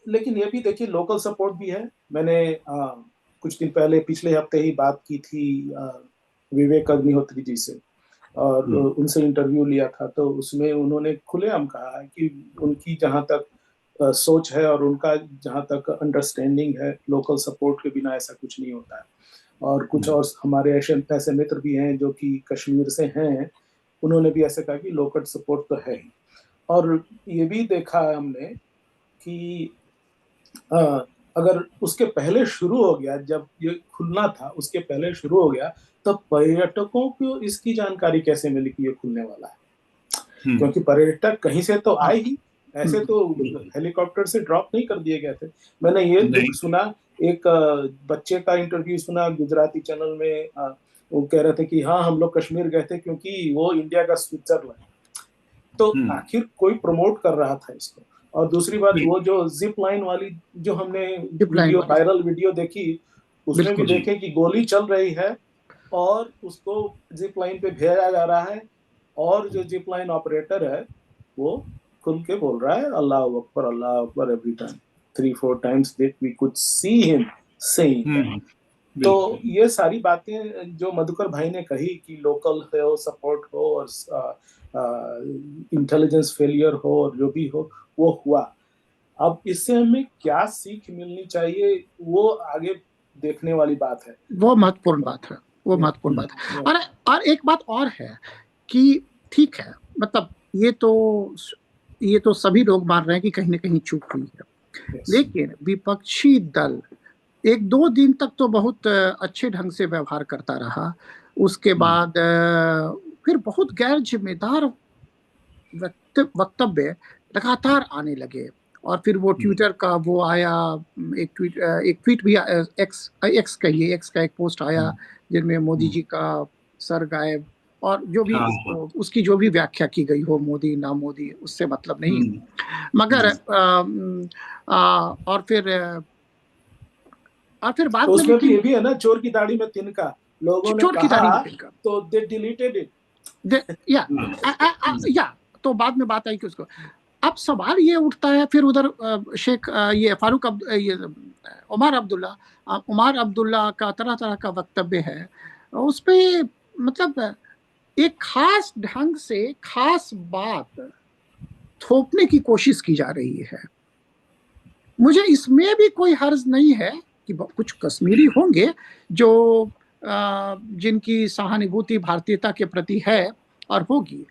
लेकिन ये भी देखिए, लोकल सपोर्ट भी है। मैंने कुछ दिन पहले, पिछले हफ्ते ही बात की थी विवेक अग्निहोत्री जी से, और उनसे इंटरव्यू लिया था, तो उसमें उन्होंने खुलेआम कहा है कि उनकी जहां तक सोच है और उनका जहां तक अंडरस्टैंडिंग है, लोकल सपोर्ट के बिना ऐसा कुछ नहीं होता है। और कुछ और हमारे ऐसे मित्र भी हैं जो कि कश्मीर से हैं, उन्होंने भी ऐसे कहा कि लोकल सपोर्ट तो है ही। और ये भी देखा है हमने कि अगर उसके पहले शुरू हो गया, जब ये खुलना था उसके पहले शुरू हो गया, तो पर्यटकों को इसकी जानकारी कैसे मिली कि ये खुलने वाला है? क्योंकि पर्यटक कहीं से तो आए ही, ऐसे तो हेलीकॉप्टर से ड्रॉप नहीं कर दिए गए थे। मैंने ये दुख सुना, एक बच्चे का इंटरव्यू सुना गुजराती चैनल में, वो कह रहे थे कि हाँ, हम लोग कश्मीर गए थे क्योंकि वो इंडिया का स्विट्जरलैंड। तो आखिर कोई प्रमोट कर रहा था इसको। और दूसरी बात, वो जो जिप लाइन वाली जो हमने वायरल वीडियो देखी, उसमें भी देखे कि गोली चल रही है और उसको जिप लाइन पे भेजा जा रहा है, और जो जिप लाइन ऑपरेटर है वो खुल के बोल रहा है अल्लाह अकबर every time, 3-4 times that we could see him saying। तो ये सारी बातें जो मधुकर भाई ने कही कि लोकल हो, सपोर्ट हो, और इंटेलिजेंस फेलियर हो, और जो भी हो वो हुआ। अब इससे हमें क्या सीख मिलनी चाहिए, वो आगे देखने वाली बात है। वो महत्वपूर्ण बात है। और एक बात और है कि ठीक है, मतलब ये तो सभी लोग मान रहे हैं कि कहीं ना कहीं चूक हुई है, लेकिन विपक्षी दल 1-2 दिन तक तो बहुत अच्छे ढंग से व्यवहार करता रहा, उसके बाद फिर बहुत गैर जिम्मेदार वक्तव्य लगातार आने लगे, और फिर वो ट्विटर का वो आया, एक ट्वीट भी, एक्स का एक पोस्ट आया जिनमें मोदी जी का सर गायब, और जो भी उसकी जो भी व्याख्या की गई हो, मोदी ना मोदी उससे मतलब नहीं, मगर और फिर बाद में उसमें भी ये भी है ना, चोर की दाढ़ी में तिनका, लोगों ने कहा तो दे डिलीटेड इट। या तो बाद में बात आई कि उसको, अब सवाल ये उठता है फिर उधर ये उमर अब्दुल्ला का तरह का वक्तव्य है, उस पे मतलब एक खास ढंग से खास बात थोपने की कोशिश की जा रही है। मुझे इसमें भी कोई हर्ज नहीं है कि कुछ कश्मीरी होंगे जो जिनकी सहानुभूति भारतीयता के प्रति है और होगी,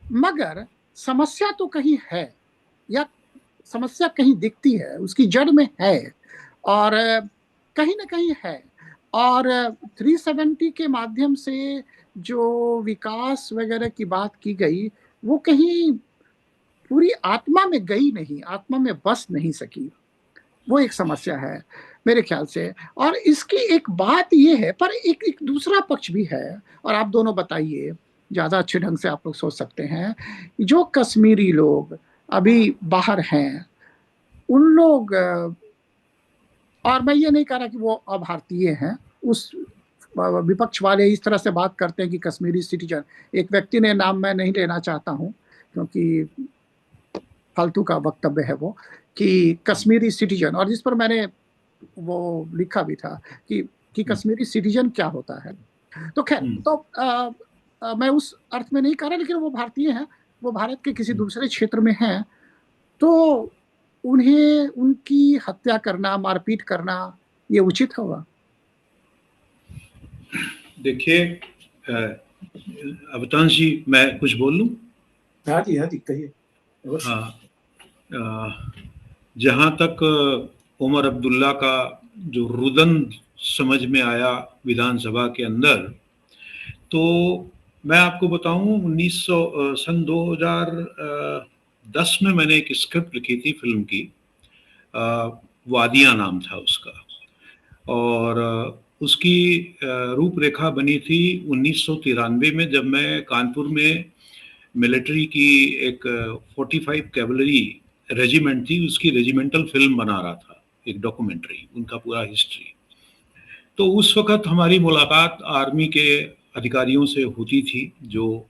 मगर समस्या तो कहीं है, या समस्या कहीं दिखती है, उसकी जड़ में है, और कहीं ना कहीं है। और 370 के माध्यम से जो विकास वगैरह की बात की गई, वो कहीं पूरी आत्मा में गई नहीं, आत्मा में बस नहीं सकी। वो एक समस्या है मेरे ख्याल से। और इसकी एक बात ये है, पर एक दूसरा पक्ष भी है, और आप दोनों बताइए, ज़्यादा अच्छे ढंग से आप लोग सोच सकते हैं। जो कश्मीरी लोग अभी बाहर हैं, उन लोग, और मैं ये नहीं कह रहा कि वो अभारतीय हैं, उस विपक्ष वाले इस तरह से बात करते हैं कि कश्मीरी सिटीजन, एक व्यक्ति ने, नाम मैं नहीं लेना चाहता हूं क्योंकि फालतू का वक्तव्य है वो, कि कश्मीरी सिटीजन, और जिस पर मैंने वो लिखा भी था कि कश्मीरी सिटीजन क्या होता है। तो खैर, तो मैं उस अर्थ में नहीं कह रहा, लेकिन वो भारतीय हैं, वो भारत के किसी दूसरे क्षेत्र में हैं, तो उन्हें उनकी हत्या करना, मारपीट करना, ये उचित होगा? देखिए अवतांश जी, मैं कुछ बोल लूं? हाँ जी कहिए। जहां तक उमर अब्दुल्ला का जो रुदन समझ में आया विधानसभा के अंदर, तो मैं आपको बताऊं, सन 2010 में मैंने एक स्क्रिप्ट लिखी थी फिल्म की, वादियां नाम था उसका, और उसकी रूपरेखा बनी थी 1993 में, जब मैं कानपुर में मिलिट्री की एक 45 कैवलरी रेजिमेंट थी, उसकी रेजिमेंटल फिल्म बना रहा था, एक डॉक्यूमेंट्री, उनका पूरा हिस्ट्री। तो उस वक्त हमारी मुलाकात आर्मी के अधिकारियों से होती थी, जो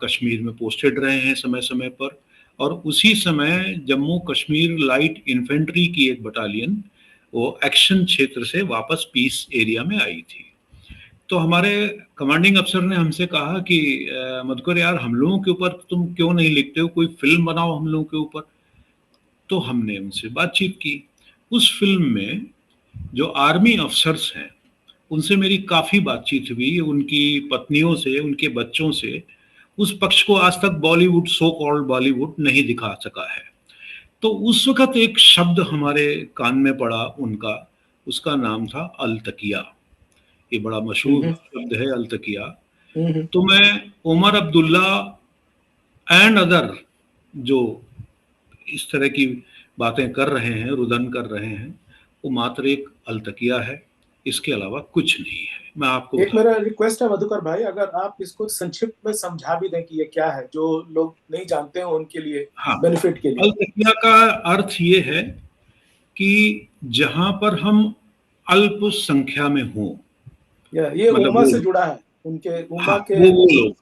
कश्मीर में पोस्टेड रहे हैं समय समय पर, और उसी समय जम्मू कश्मीर लाइट इन्फेंट्री की एक बटालियन वो एक्शन क्षेत्र से वापस पीस एरिया में आई थी। तो हमारे कमांडिंग अफसर ने हमसे कहा कि मधुकर यार, हम लोगों के ऊपर तुम क्यों नहीं लिखते हो, कोई फिल्म बनाओ हम लोगों के ऊपर। तो हमने उनसे बातचीत की। उस फिल्म में जो आर्मी अफसर्स हैं उनसे मेरी काफ़ी बातचीत हुई, उनकी पत्नियों से, उनके बच्चों से। उस पक्ष को आज तक बॉलीवुड, सो कॉल्ड बॉलीवुड, नहीं दिखा सका है। तो उस वक्त एक शब्द हमारे कान में पड़ा उनका, उसका नाम था अलतकिया। ये बड़ा मशहूर शब्द है, अलतकिया। तो मैं उमर अब्दुल्ला एंड अदर जो इस तरह की बातें कर रहे हैं, रुदन कर रहे हैं, वो मात्र एक अलतकिया है, इसके अलावा कुछ नहीं है। मैं आपको एक मेरा रिक्वेस्ट है मधुकर भाई, अगर आप इसको संक्षिप्त में समझा भी दें कि ये क्या है, जो लोग नहीं जानते हैं उनके लिए, बेनिफिट के लिए। अलतकिया का अर्थ ये है कि जहां पर हम अल्प संख्या में हों, ये उम्मा से जुड़ा है, उनके उम्मा के वो लोग,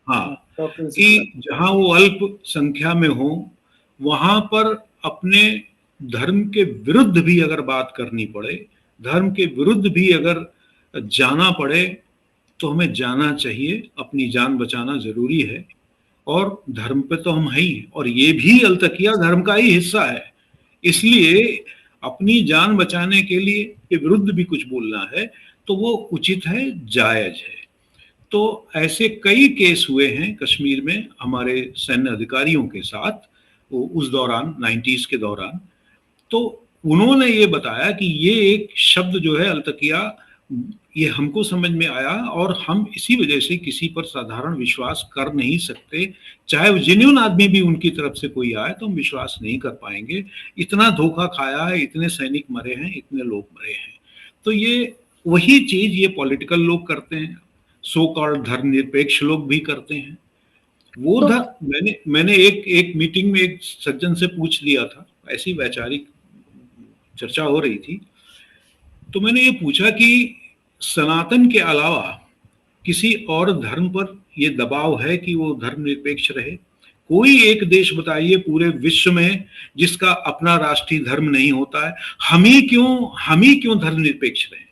कि जहां वो अल्प संख्या में हो, वहां पर अपने धर्म के विरुद्ध भी अगर बात करनी पड़े, धर्म के विरुद्ध भी अगर जाना पड़े, तो हमें जाना चाहिए। अपनी जान बचाना जरूरी है, और धर्म पे तो हम है ही, और ये भी अलतकिया धर्म का ही हिस्सा है। इसलिए अपनी जान बचाने के लिए के विरुद्ध भी कुछ बोलना है तो वो उचित है, जायज है। तो ऐसे कई केस हुए हैं कश्मीर में हमारे सैन्य अधिकारियों के साथ, वो उस दौरान 90s के दौरान। तो उन्होंने ये बताया कि ये एक शब्द जो है अलतकिया, ये हमको समझ में आया, और हम इसी वजह से किसी पर साधारण विश्वास कर नहीं सकते, चाहे वो जेन्युइन आदमी भी उनकी तरफ से कोई आए तो हम विश्वास नहीं कर पाएंगे। इतना धोखा खाया है, इतने सैनिक मरे हैं, इतने लोग मरे हैं। तो ये वही चीज ये पॉलिटिकल लोग करते हैं, सो कॉल्ड धर्मनिरपेक्ष लोग भी करते हैं। वो मैंने एक मीटिंग में एक सज्जन से पूछ लिया था, ऐसी वैचारिक चर्चा हो रही थी, तो मैंने ये पूछा कि सनातन के अलावा किसी और धर्म पर ये दबाव है कि वो धर्मनिरपेक्ष रहे? कोई एक देश बताइए पूरे विश्व में जिसका अपना राष्ट्रीय धर्म नहीं होता है। हम ही क्यों धर्मनिरपेक्ष रहे?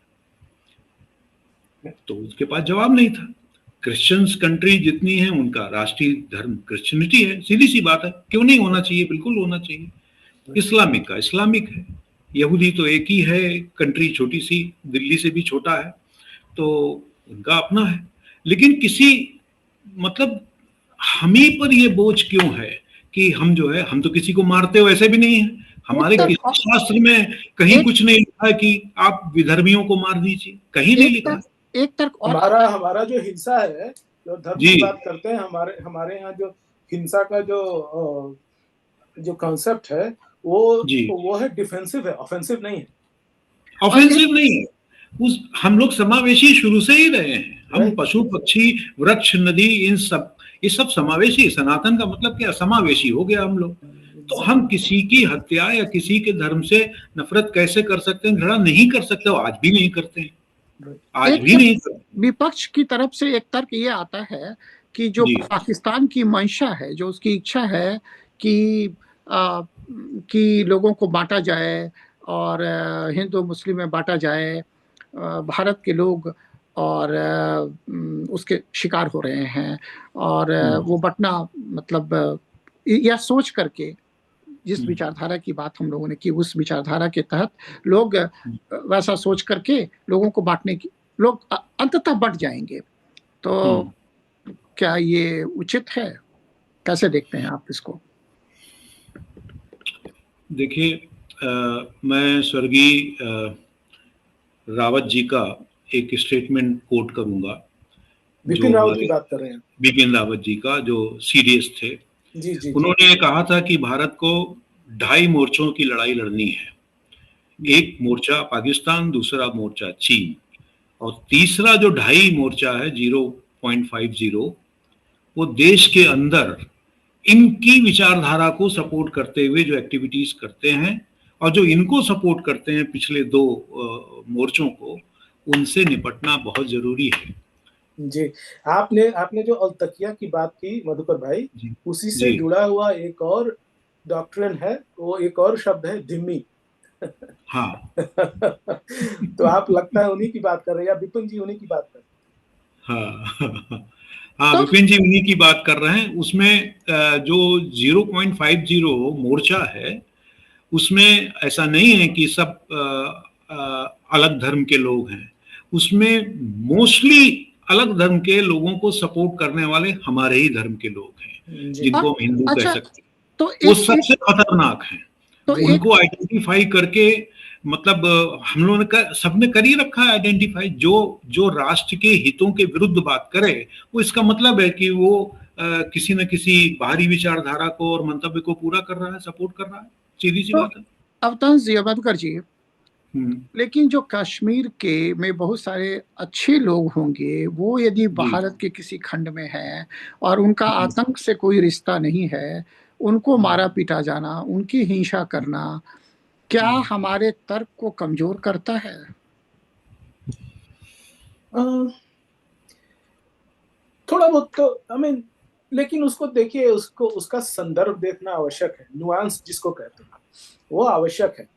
तो उसके पास जवाब नहीं था। क्रिश्चियंस कंट्री जितनी है उनका राष्ट्रीय धर्म क्रिश्चियनिटी है, सीधी सी बात है, क्यों नहीं होना चाहिए? बिल्कुल होना चाहिए। इस्लामिक का इस्लामिक है, यहूदी तो एक ही है, कंट्री छोटी सी, दिल्ली से भी छोटा है, तो उनका अपना है। लेकिन किसी मतलब हम ही पर ये बोझ क्यों है कि हम जो है, हम तो किसी को मारते हो ऐसे भी नहीं है, हमारे किसी शास्त्र में कहीं कुछ नहीं लिखा है कि आप विधर्मियों को मार दीजिए, कहीं नहीं लिखा। एक तर्क और, हमारा जो हिंसा है, जो धर्म की बात करते हैं, हमारे यहाँ जो हिंसा का जो जो कॉन्सेप्ट है जी वो है डिफेंसिव है, ऑफेंसिव नहीं है। ऑफेंसिव नहीं है। उस हम लोग समावेशी शुरू से ही रहे हैं। हम राइट पशु पक्षी वृक्ष नदी इन सब, ये सब समावेशी। सनातन का मतलब क्या, समावेशी हो गया हम लोग। तो हम किसी की हत्या या किसी के धर्म से नफरत कैसे कर सकते हैं, घृणा नहीं कर सकते, और आज भी नहीं करते हैं, आज एक भी नहीं करते। विपक्ष की तरफ से एक तर्क ये आता है कि जो जी पाकिस्तान की मंशा है, जो उसकी इच्छा है कि कि लोगों को बांटा जाए और हिंदू मुस्लिम में बांटा जाए, भारत के लोग और उसके शिकार हो रहे हैं। और वो बंटना मतलब यह सोच करके, जिस विचारधारा की बात हम लोगों ने की, उस विचारधारा के तहत लोग वैसा सोच करके लोगों को बांटने की, लोग अंततः बंट जाएंगे। तो क्या ये उचित है? कैसे देखते हैं आप इसको? देखिए, मैं स्वर्गीय रावत जी का एक स्टेटमेंट कोट करूंगा, जो बिपिन रावत की हमारे बात कर रहे हैं। बिपिन रावत जी का, जो सीडीएस थे। जी जी उन्होंने कहा था कि भारत को 2.5 मोर्चों की लड़ाई लड़नी है। एक मोर्चा पाकिस्तान, दूसरा मोर्चा चीन, और तीसरा जो 2.5 मोर्चा है 0.50, वो देश के अंदर इनकी विचारधारा को सपोर्ट करते हुए जो एक्टिविटीज करते हैं, और जो इनको सपोर्ट करते हैं पिछले 2 मोर्चों को, उनसे निपटना बहुत जरूरी है। जी, आपने जो अल तकिया की बात की मधुकर भाई, उसी से जुड़ा हुआ एक और डॉक्ट्रिन है, वो एक और शब्द है धिम्मी। हाँ तो आप लगता है उन्हीं की बात कर रहे हैं, या विपिन जी उन्हीं की बात कर रहे हाँ हाँ, विपिन जी उन्हीं की बात कर रहे हैं। उसमें जो 0.50 मोर्चा है, उसमें ऐसा नहीं है कि सब अलग धर्म के लोग हैं। उसमें मोस्टली अलग धर्म के लोगों को सपोर्ट करने वाले हमारे ही धर्म के लोग हैं, जिनको हम हिंदू कह सकते हैं। तो वो सबसे खतरनाक हैं। तो उनको आइडेंटिफाई करके, मतलब हम लोगों ने सबने कर ही रखा है आइडेंटिफाई। जो राष्ट्र के हितों के विरुद्ध बात करे, वो इसका मतलब है कि वो किसी न किसी बाहरी विचारधारा को और मंतव्य को पूरा कर रहा है, सपोर्ट कर रहा है। सीधी सी बात है। अवतांश जी, मधुकर जी, लेकिन जो कश्मीर के में बहुत सारे अच्छे लोग होंगे, वो यदि भारत के किसी खंड में हैं और उनका आतंक से कोई रिश्ता नहीं है, उनको मारा पीटा जाना, उनकी हिंसा करना, क्या हमारे तर्क को कमजोर करता है? थोड़ा बहुत तो लेकिन उसको देखिए, उसका संदर्भ देखना आवश्यक है, नुआंस जिसको कहते हैं वो आवश्यक है।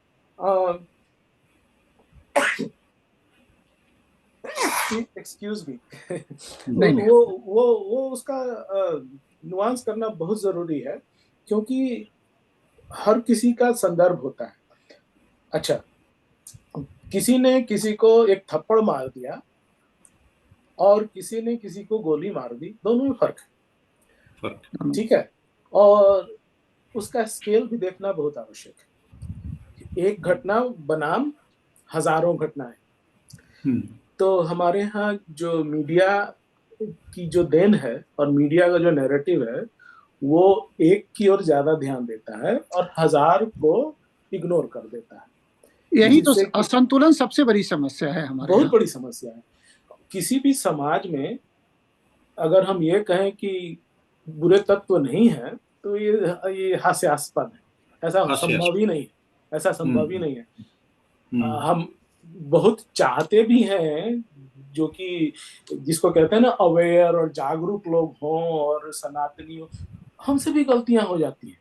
Excuse me. वो उसका नुआंस करना बहुत जरूरी है, क्योंकि हर किसी का संदर्भ होता है। अच्छा, किसी ने किसी को एक थप्पड़ मार दिया और किसी ने किसी को गोली मार दी, दोनों में फर्क है, ठीक है। और उसका स्केल भी देखना बहुत आवश्यक है। एक घटना बनाम हजारों घटनाएं। तो हमारे यहाँ जो मीडिया की जो देन है और मीडिया का जो नैरेटिव है, वो एक की ओर ज्यादा ध्यान देता है और 1000 को इग्नोर कर देता है। यही तो असंतुलन सबसे बड़ी समस्या है हमारे, बहुत बड़ी समस्या है। किसी भी समाज में अगर हम ये कहें कि बुरे तत्व नहीं है, तो ये हास्यास्पद है। ऐसा संभव ही नहीं है, ऐसा संभव ही नहीं है। हम बहुत चाहते भी हैं, जो कि जिसको कहते हैं ना, अवेयर और जागरूक लोग हों और सनातनी हो। हमसे भी गलतियां हो जाती हैं,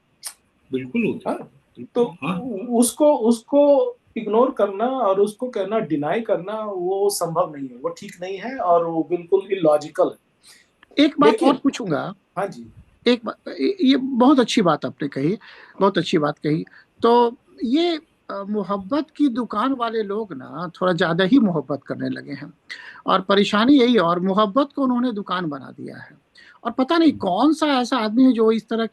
बिल्कुल होती है। तो उसको इग्नोर करना और उसको कहना, डिनाई करना, वो संभव नहीं है, वो ठीक नहीं है और वो बिल्कुल इलॉजिकल है। एक बात और पूछूंगा। हाँ जी, ये बहुत अच्छी बात आपने कही, बहुत अच्छी बात कही। तो ये मोहब्बत की दुकान वाले लोग ना थोड़ा ज्यादा ही मोहब्बत करने लगे हैं, और परेशानी यही है, और मोहब्बत को उन्होंने दुकान बना दिया है। और पता नहीं कौन सा ऐसा आदमी है जो इस तरह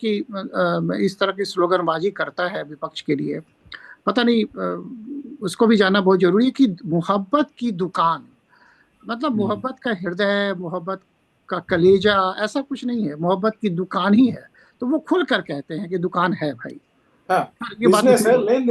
की स्लोगनबाजी करता है विपक्ष के लिए। पता नहीं, उसको भी जानना बहुत जरूरी है कि मोहब्बत की दुकान मतलब मोहब्बत का हृदय, मोहब्बत का कलेजा, ऐसा कुछ नहीं है, मोहब्बत की दुकान ही है। तो वो खुल कर कहते हैं कि दुकान है भाई। हाँ, ये बात बिजनेस है, नहीं, लेन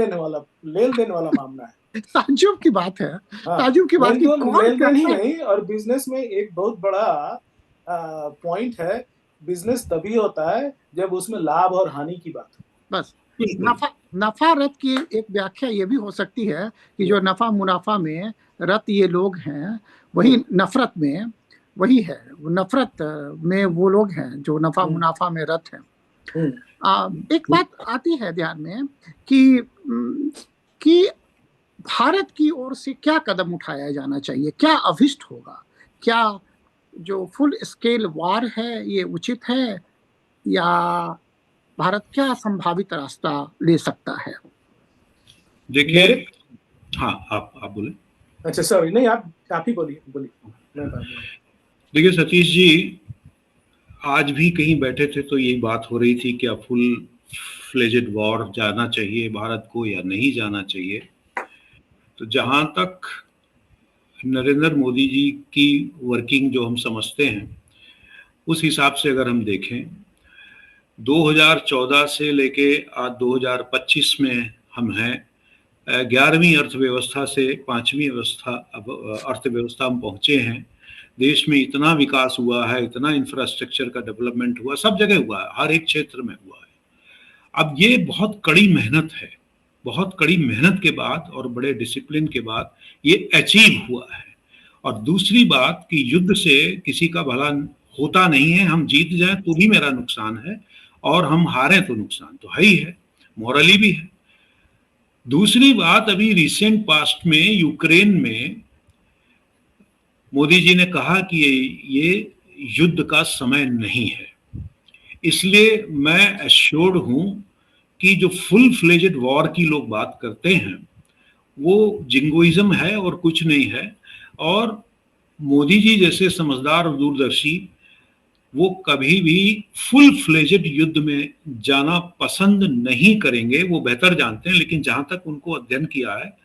देन वाला मामला है। ताज्जुब की बात है, हाँ, ताज्जुब की बात कि कौन लेन देन ही कैसे। नहीं, और बिजनेस में एक बहुत बड़ा पॉइंट है, बिजनेस तभी होता है जब उसमें लाभ और हानि की बात हो। बस बिल्कुल। नफा रत की एक व्याख्या ये भी हो सकती है कि जो नफा मुनाफा में रत ये लोग हैं, वही नफरत में वही है, नफरत में वो लोग हैं जो नफा मुनाफा में रत हैं। एक बात आती है ध्यान में कि भारत की ओर से क्या कदम उठाया जाना चाहिए, क्या अभिष्ट होगा, क्या जो फुल स्केल वार है ये उचित है, या भारत क्या संभावित रास्ता ले सकता है? देखिए, हाँ, आप बोले। अच्छा, सॉरी, नहीं, आप ही बोलिए, मैं बात बोलूं। देखिए सतीश जी, आज भी कहीं बैठे थे तो यही बात हो रही थी, क्या फुल फ्लेजेड वॉर जाना चाहिए भारत को या नहीं जाना चाहिए। तो जहां तक नरेंद्र मोदी जी की वर्किंग जो हम समझते हैं, उस हिसाब से अगर हम देखें, 2014 से लेके आज 2025 में हम हैं, 11वीं अर्थव्यवस्था से 5वीं अर्थव्यवस्था हम पहुंचे हैं। देश में इतना विकास हुआ है, इतना इंफ्रास्ट्रक्चर का डेवलपमेंट हुआ, सब जगह हुआ है, हर एक क्षेत्र में हुआ है। अब ये बहुत कड़ी मेहनत है, बहुत कड़ी मेहनत के बाद और बड़े डिसिप्लिन के बाद ये अचीव हुआ है। और दूसरी बात कि युद्ध से किसी का भला होता नहीं है, हम जीत जाएं तो भी मेरा नुकसान है, और हम हारें तो नुकसान तो है ही है, मॉरली भी है। दूसरी बात, अभी रिसेंट पास्ट में यूक्रेन में मोदी जी ने कहा कि ये युद्ध का समय नहीं है। इसलिए मैं एश्योर्ड हूं कि जो फुल फ्लेजेड वॉर की लोग बात करते हैं वो जिंगोइज्म है और कुछ नहीं है। और मोदी जी जैसे समझदार और दूरदर्शी वो कभी भी फुल फ्लेजेड युद्ध में जाना पसंद नहीं करेंगे, वो बेहतर जानते हैं। लेकिन जहां तक उनको अध्ययन किया है,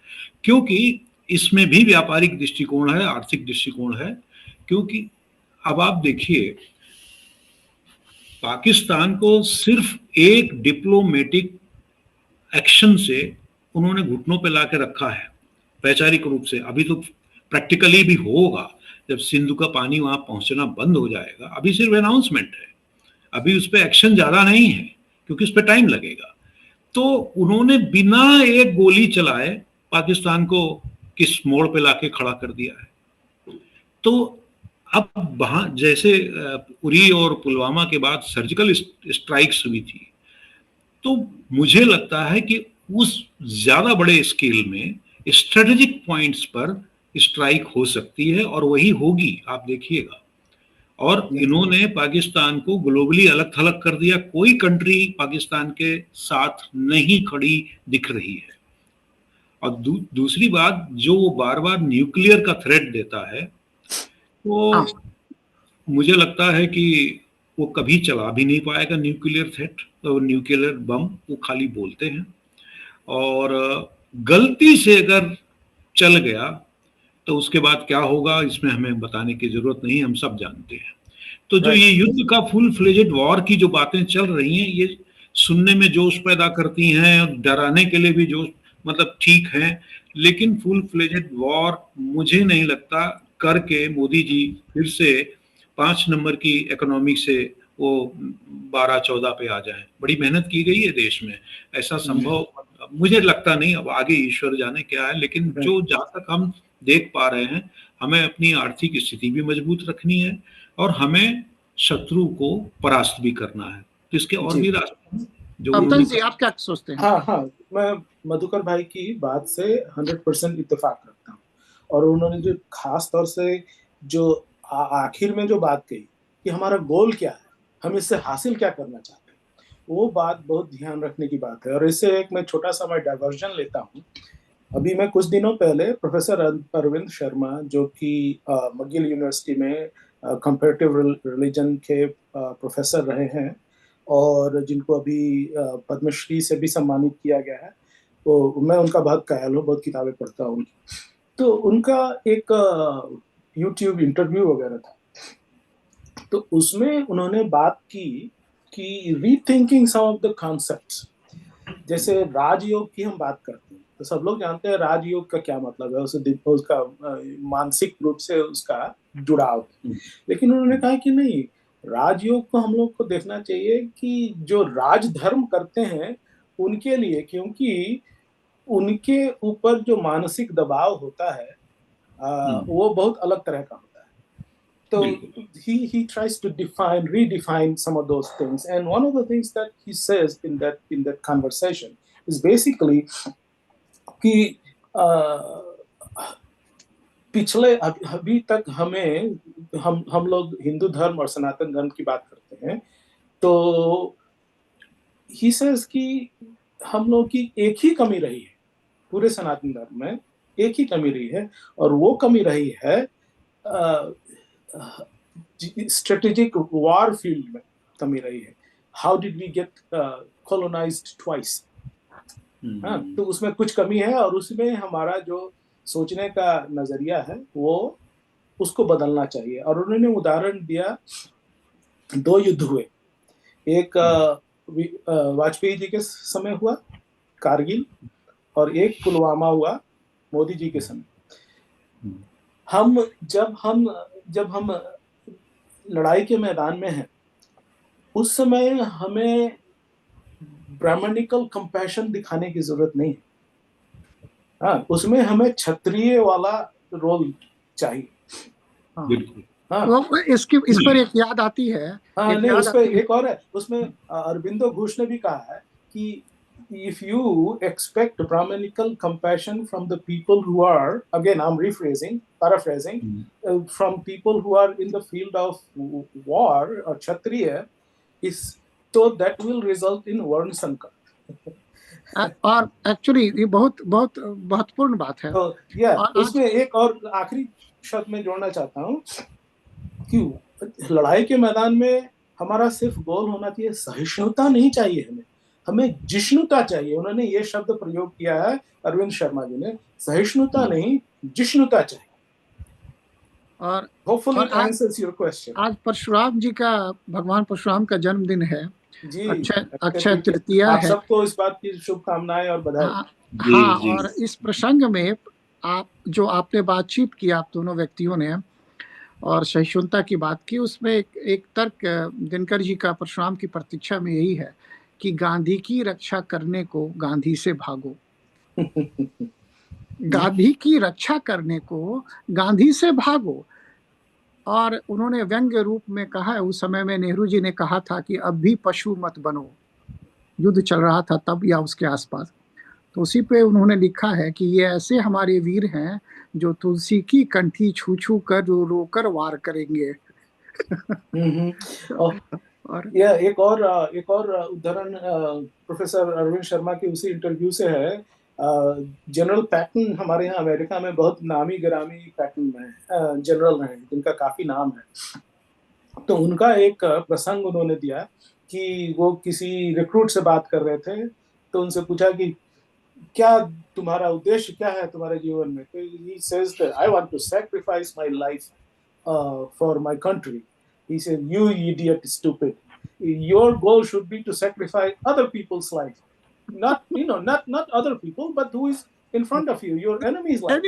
क्योंकि इसमें भी व्यापारिक दृष्टिकोण है, आर्थिक दृष्टिकोण है। क्योंकि अब आप देखिए, पाकिस्तान को सिर्फ एक डिप्लोमेटिक एक्शन से उन्होंने घुटनों पे ला के रखा है, वैचारिक रूप से। अभी तो प्रैक्टिकली भी होगा, जब सिंधु का पानी वहां पहुंचना बंद हो जाएगा। अभी सिर्फ अनाउंसमेंट है, अभी उस पर एक्शन ज्यादा नहीं है, क्योंकि उस पर टाइम लगेगा। तो उन्होंने बिना एक गोली चलाए पाकिस्तान को किस मोड़ पे लाके खड़ा कर दिया है। तो अब वहां जैसे उरी और पुलवामा के बाद सर्जिकल स्ट्राइक्स हुई थी, तो मुझे लगता है कि उस ज्यादा बड़े स्केल में स्ट्रेटेजिक पॉइंट्स पर स्ट्राइक हो सकती है, और वही होगी, आप देखिएगा। और इन्होंने पाकिस्तान को ग्लोबली अलग थलग कर दिया, कोई कंट्री पाकिस्तान के साथ नहीं खड़ी दिख रही है। और दूसरी बात, जो वो बार बार न्यूक्लियर का थ्रेट देता है, तो मुझे लगता है कि वो कभी चला भी नहीं पाएगा न्यूक्लियर थ्रेट और न्यूक्लियर बम। वो खाली बोलते हैं, और गलती से अगर चल गया तो उसके बाद क्या होगा इसमें हमें बताने की जरूरत नहीं, हम सब जानते हैं। तो जो ये युद्ध का फुल फ्लेजेड वॉर की जो बातें चल रही हैं, ये सुनने में जोश पैदा करती हैं और डराने के लिए भी जोश, मतलब ठीक है। लेकिन फुल फ्लेजेड वॉर मुझे नहीं लगता करके मोदी जी फिर से 5 नंबर की इकोनॉमी से वो 12-14 पे आ जाए। बड़ी मेहनत की गई है देश में, ऐसा संभव मुझे लगता नहीं। अब आगे ईश्वर जाने क्या है, लेकिन जो जहां तक हम देख पा रहे हैं, हमें अपनी आर्थिक स्थिति भी मजबूत रखनी है और हमें शत्रु को परास्त भी करना है। तो इसके और भी रास्ते हैं जो अवतन जी, आप क्या सोचते हैं? हाँ, मैं मधुकर भाई की बात से 100% इत्तेफाक रखता हूँ। और उन्होंने जो खास तौर से जो आखिर में जो बात कही कि हमारा गोल क्या है, हम इससे हासिल क्या करना चाहते हैं, वो बात बहुत ध्यान रखने की बात है। और इससे एक मैं छोटा सा मैं डाइवर्जन लेता हूँ। अभी मैं कुछ दिनों पहले प्रोफेसर अरविंद शर्मा, जो कि मगिल यूनिवर्सिटी में कंपैरेटिव रिलीजन के प्रोफेसर रहे हैं और जिनको अभी पद्मश्री से भी सम्मानित किया गया है, तो मैं उनका बहुत कायल हूँ, बहुत किताबें पढ़ता हूँ उनकी। तो उनका एक यूट्यूब इंटरव्यू वगैरह था, तो उसमें उन्होंने बात की कि rethinking some of the concepts, जैसे राजयोग की हम बात करते हैं तो सब लोग जानते हैं राजयोग का क्या मतलब है, उसका मानसिक रूप से उसका जुड़ाव है। लेकिन उन्होंने कहा कि नहीं, राजयोग को हम लोग को देखना चाहिए कि जो राजधर्म करते हैं उनके लिए, क्योंकि उनके ऊपर जो मानसिक दबाव होता है वो बहुत अलग तरह का होता है। तो he tries to redefine some of those things, and one of the things that he says in that conversation is basically कि पिछले अभी तक हम लोग हिंदू धर्म और सनातन धर्म की बात करते हैं, तो he says कि हम लोग की एक ही कमी रही है पूरे सनातन धर्म में, एक ही कमी रही है, और वो कमी रही है स्ट्रेटेजिक वॉर फील्ड में कमी रही है। How did we get colonized twice, तो उसमें कुछ कमी है, और उसमें हमारा जो सोचने का नजरिया है वो उसको बदलना चाहिए। और उन्होंने उदाहरण दिया, 2 युद्ध हुए, एक वाजपेयी जी के समय हुआ कारगिल, और एक पुलवामा हुआ मोदी जी के समय। जब हम लड़ाई के मैदान में हैं, उस समय हमें ब्राह्मणिकल कंपैशन दिखाने की जरूरत नहीं है। हाँ, उसमें हमें क्षत्रिय वाला रोल चाहिए। बिल्कुल। हाँ, इस पर एक याद आती है। हाँ, नहीं, उस पर एक और है, उसमें अरबिंदो घोष ने भी कहा है कि if you expect Brahmanical compassion from the people who are, again I'm paraphrasing, from people who are in the field of war or Kshatriya, so that will result in Varn Sankar. और actually ये बहुत बहुत महत्वपूर्ण बात है। तो उसमें एक और आखिरी शब्द में जोड़ना चाहता हूँ कि लड़ाई के मैदान में हमारा सिर्फ गोल होना चाहिए, सहिष्णुता नहीं चाहिए, हमें जिष्णुता चाहिए। उन्होंने ये शब्द प्रयोग किया है अरविंद शर्मा जी ने, सहिष्णुता नहीं, जिष्णुता चाहिए। और hopefully it answers your question. आज परशुराम जी का, भगवान परशुराम का जन्मदिन है जी, अक्षय तृतीया है। आप सबको इस बात की शुभकामनाएं और बधाई। हाँ, और इस प्रसंग में आपने बातचीत की, आप दोनों व्यक्तियों ने, और सहिष्णुता की बात की, उसमें एक तर्क दिनकर जी का परशुराम की प्रतीक्षा में यही है कि गांधी की रक्षा करने को गांधी से भागो। गांधी की रक्षा करने को गांधी से भागो। और उन्होंने व्यंग्य रूप में कहा है, उस समय में नेहरू जी ने कहा था कि अब भी पशु मत बनो। युद्ध चल रहा था तब या उसके आसपास। तो उसी पे उन्होंने लिखा है कि ये ऐसे हमारे वीर हैं जो तुलसी की कंठी छू छू कर रो रो कर वार करेंगे। और यह एक और उदाहरण प्रोफेसर अरविंद शर्मा की उसी इंटरव्यू से है। जनरल पैटन हमारे यहाँ अमेरिका में बहुत नामी गिरामी पैटन में जनरल हैं, जिनका काफी नाम है। तो उनका एक प्रसंग उन्होंने दिया कि वो किसी रिक्रूट से बात कर रहे थे, तो उनसे पूछा कि क्या तुम्हारा उद्देश्य क्या है तुम्हारे जीवन में। तो he says that I want to sacrifice my life for my country. He said, you idiot, stupid. Your goal should be to sacrifice other people's life. Not other people, but who is in front of you, your enemy's life.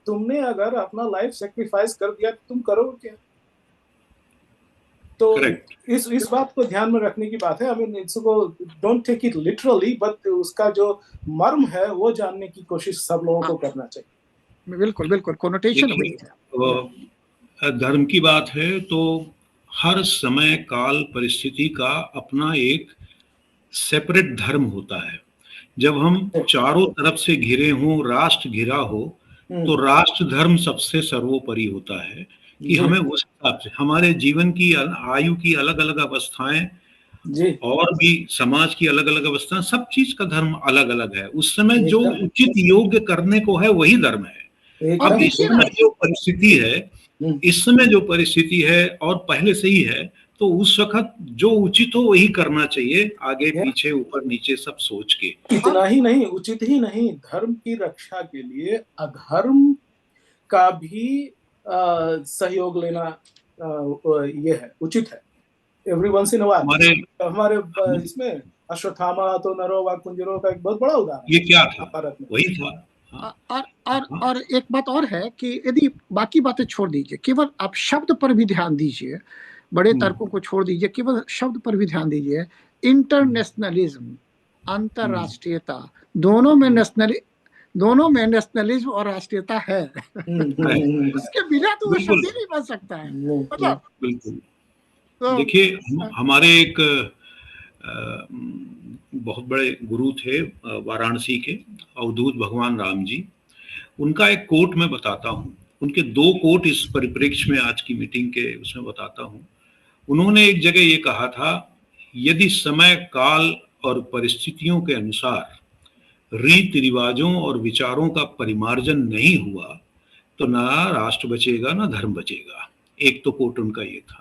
तुमने अगर अपना life sacrifice कर दिया, तुम करोगे क्या? तो इस बात को ध्यान में रखने की बात है। I mean, इसको don't take it literally, but उसका जो मर्म है वो जानने की कोशिश सब लोगों को करना चाहिए। बिल्कुल बिल्कुल, कोनोटेशन वही है। धर्म की बात है तो हर समय काल परिस्थिति का अपना एक सेपरेट धर्म होता है। जब हम चारों तरफ से घिरे हों, राष्ट्र घिरा हो, तो राष्ट्र धर्म सबसे सर्वोपरि होता है कि हमें उस हिसाब से हमारे जीवन की आयु की अलग अलग अवस्थाएं और भी समाज की अलग अलग अवस्थाएं, सब चीज का धर्म अलग अलग है। उस समय जो उचित योग्य करने को है वही धर्म है। अब इस समय जो परिस्थिति है, इस समय जो परिस्थिति है और पहले से ही है, तो उस वक्त जो उचित हो वही करना चाहिए, आगे पीछे ऊपर नीचे सब सोच के। इतना ही नहीं, उचित ही नहीं, धर्म की रक्षा के लिए अधर्म का भी सहयोग लेना ये है, उचित है। Every once in a while हमारे इसमें अश्वत्थामा तो नरो व कुंजरो का एक बहुत बड़ा उदाहरण ये क्या था, भारत में। वही था। हाँ, और एक बात और है कि यदि बाकी बातें छोड़ दीजिए, केवल आप शब्द पर भी ध्यान दीजिए, बड़े तर्कों को छोड़ दीजिए, केवल शब्द पर भी ध्यान दीजिए। इंटरनेशनलिज्म, अंतरराष्ट्रीयता, दोनों में नेशनलिज्म और राष्ट्रीयता है। उसके बिना तो वो शब्द ही नहीं बन सकता है। मतलब बिल्कुल। तो देखिए, हमारे एक बहुत बड़े गुरु थे वाराणसी के, अवधूत भगवान राम जी। उनका एक कोट मैं बताता हूँ, उनके 2 कोट इस परिप्रेक्ष्य में आज की मीटिंग के उसमें बताता हूँ। उन्होंने एक जगह ये कहा था, यदि समय, काल और परिस्थितियों के अनुसार रीति रिवाजों और विचारों का परिमार्जन नहीं हुआ तो ना राष्ट्र बचेगा ना धर्म बचेगा। एक तो कोट उनका ये था।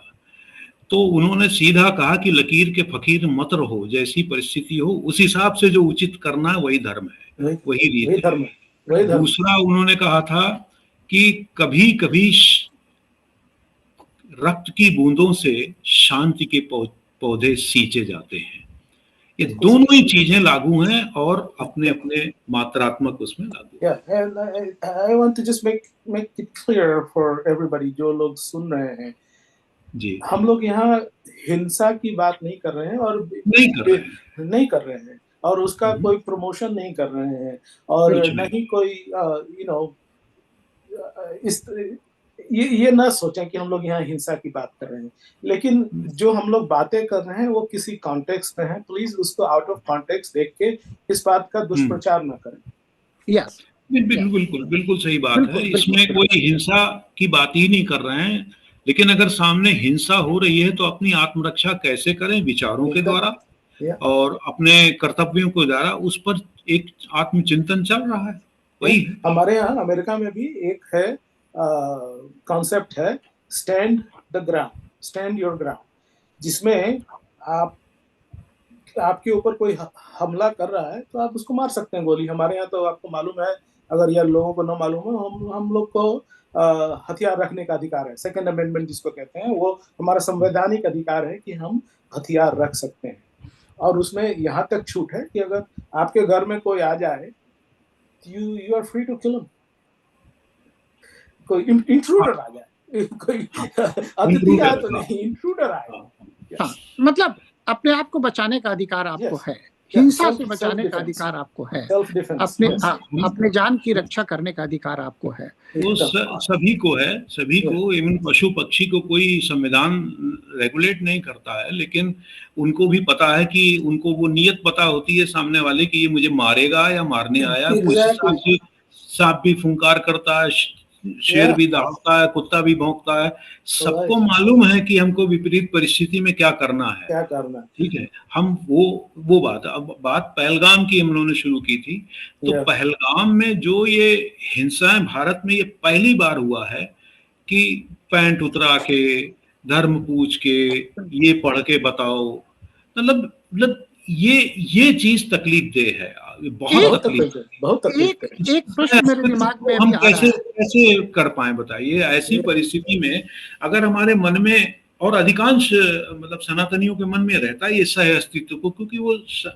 तो उन्होंने सीधा कहा कि लकीर के फकीर मत रहो, जैसी परिस्थिति हो उस हिसाब से जो उचित करना वही धर्म है, वही रीत है। दूसरा उन्होंने कहा था कि कभी कभी रक्त की बूंदों से शांति के पौधे सींचे जाते हैं। ये दोनों ही चीजें लागू हैं और अपने अपने मात्रात्मक उसमें लागू। and I want to just make it clear for everybody, जो लोग सुन रहे हैं जी, हम लोग यहाँ हिंसा की बात नहीं कर रहे हैं और नहीं कर रहे हैं और उसका कोई प्रमोशन नहीं कर रहे हैं और न ही कोई इस ये ना सोचें कि हम लोग यहाँ हिंसा की बात कर रहे हैं, लेकिन जो हम लोग बातें कर रहे हैं वो किसी कॉन्टेक्स्ट में है। प्लीज उसको आउट ऑफ कॉन्टेक्स्ट देख के इस बात का दुष्प्रचार ना करें। यस, बिल्कुल सही बात है। इसमें कोई हिंसा की बात ही नहीं कर रहे हैं, लेकिन अगर सामने हिंसा हो रही है तो अपनी आत्मरक्षा कैसे करें, विचारों के द्वारा और अपने कर्तव्यों के द्वारा, उस पर एक आत्मचिंतन चल रहा है। वही हमारे यहाँ अमेरिका में भी एक है कॉन्सेप्ट है, stand the ground, stand your ground, जिसमें आपके ऊपर कोई हमला कर रहा है तो आप उसको मार सकते हैं गोली। हमारे यहाँ तो आपको मालूम है, अगर यार लोगों को न मालूम हो, हम लोग को हथियार रखने का अधिकार है। सेकंड अमेंडमेंट जिसको कहते हैं, वो हमारा संवैधानिक अधिकार है कि हम हथियार रख सकते हैं। और उसमें यहाँ तक छूट है कि अगर आपके घर में कोई आ जाए, you are free to kill him। कोई इंट्रूडर आ जाए, कोई अतिथि आए तो नहीं, इंट्रूडर आए। हाँ, मतलब अपने आप को बचाने का अधिकार आपको है, हिंसा से बचाने का अधिकार आपको है, अपने जान की रक्षा करने का अधिकार आपको है। वो सभी को है, सभी को। इवन पशु पक्षी को कोई संविधान रेगुलेट नहीं करता है, लेकिन उनको भी पता है कि उनको वो नियत पता होती है सामने वाले की ये मुझे मारेगा या मारने आया। सांप भी फुंकार करता है, शेर भी दहाड़ता है, कुत्ता भी भौंकता है। सबको मालूम है कि हमको विपरीत परिस्थिति में क्या करना है, ठीक है। हम वो बात, अब बात पहलगाम की हम लोगों ने शुरू की थी, तो पहलगाम में जो ये हिंसाएं भारत में ये पहली बार हुआ है कि पैंट उतरा के, धर्म पूछ के, ये पढ़ के बताओ, मतलब ये चीज तकलीफ दे है, बहुत तकलीफ। एक प्रश्न मेरे दिमाग में हम कैसे कर पाए बताइए ऐसी परिस्थिति में। अगर हमारे मन में, और अधिकांश मतलब सनातनियों के मन में रहता है ये सह अस्तित्व को, क्योंकि वो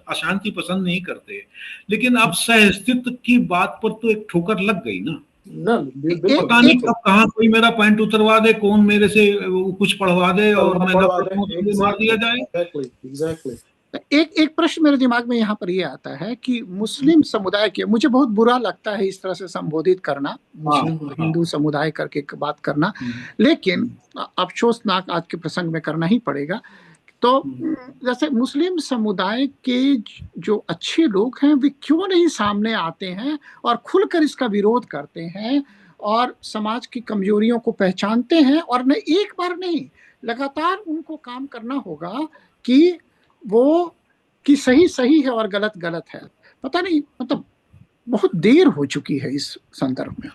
अशांति पसंद नहीं करते, लेकिन अब सह अस्तित्व की बात पर तो एक ठोकर लग गई ना। पता नहीं कब कहाँ कोई मेरा पैंट उतरवा दे, कौन मेरे से कुछ पढ़वा दे और मैं मार दिया जाए। एक प्रश्न मेरे दिमाग में यहाँ पर ये आता है कि मुस्लिम समुदाय के, मुझे बहुत बुरा लगता है इस तरह से संबोधित करना, मुस्लिम हिंदू समुदाय करके बात करना, लेकिन अफसोसनाक आज के प्रसंग में करना ही पड़ेगा। तो जैसे मुस्लिम समुदाय के जो अच्छे लोग हैं वे क्यों नहीं सामने आते हैं और खुलकर इसका विरोध करते हैं और समाज की कमजोरियों को पहचानते हैं, और न एक बार नहीं, लगातार उनको काम करना होगा कि वो कि सही है और गलत है। पता नहीं, मतलब बहुत देर हो चुकी है इस संदर्भ में।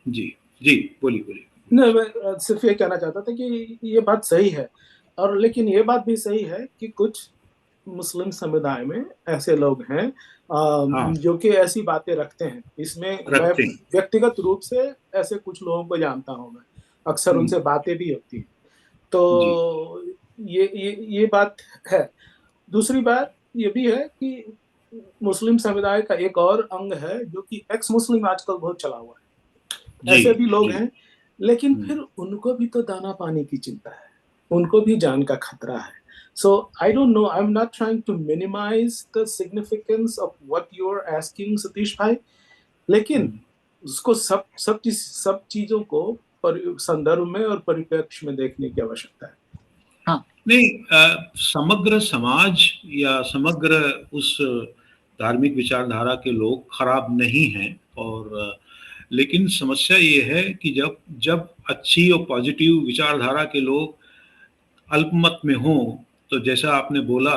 जी बोलिए। नहीं, मैं सिर्फ ये कहना चाहता था कि ये बात सही है, और लेकिन ये बात भी सही है कि कुछ मुस्लिम समुदाय में ऐसे लोग हैं जो कि ऐसी बातें रखते हैं। इसमें मैं व्यक्तिगत रूप से ऐसे कुछ लोगों को जानता हूँ, मैं अक्सर उनसे बातें भी होती हैं। तो ये बात है। दूसरी बात ये भी है कि मुस्लिम समुदाय का एक और अंग है जो कि एक्स मुस्लिम आजकल बहुत चला हुआ है। ऐसे भी लोग हैं, लेकिन फिर उनको भी तो दाना पानी की चिंता है, उनको भी जान का खतरा है। So I don't know, I'm not trying to minimize the significance of what you're asking, Satish भाई, लेकिन उसको सब चीजों को संदर्भ में और परिप्रेक्ष्य में देखने की आवश्यकता है। हाँ, नहीं, समग्र समाज या समग्र उस धार्मिक विचारधारा के लोग खराब नहीं हैं, और लेकिन समस्या ये है कि जब जब अच्छी और पॉजिटिव विचारधारा के लोग अल्पमत में हों, तो जैसा आपने बोला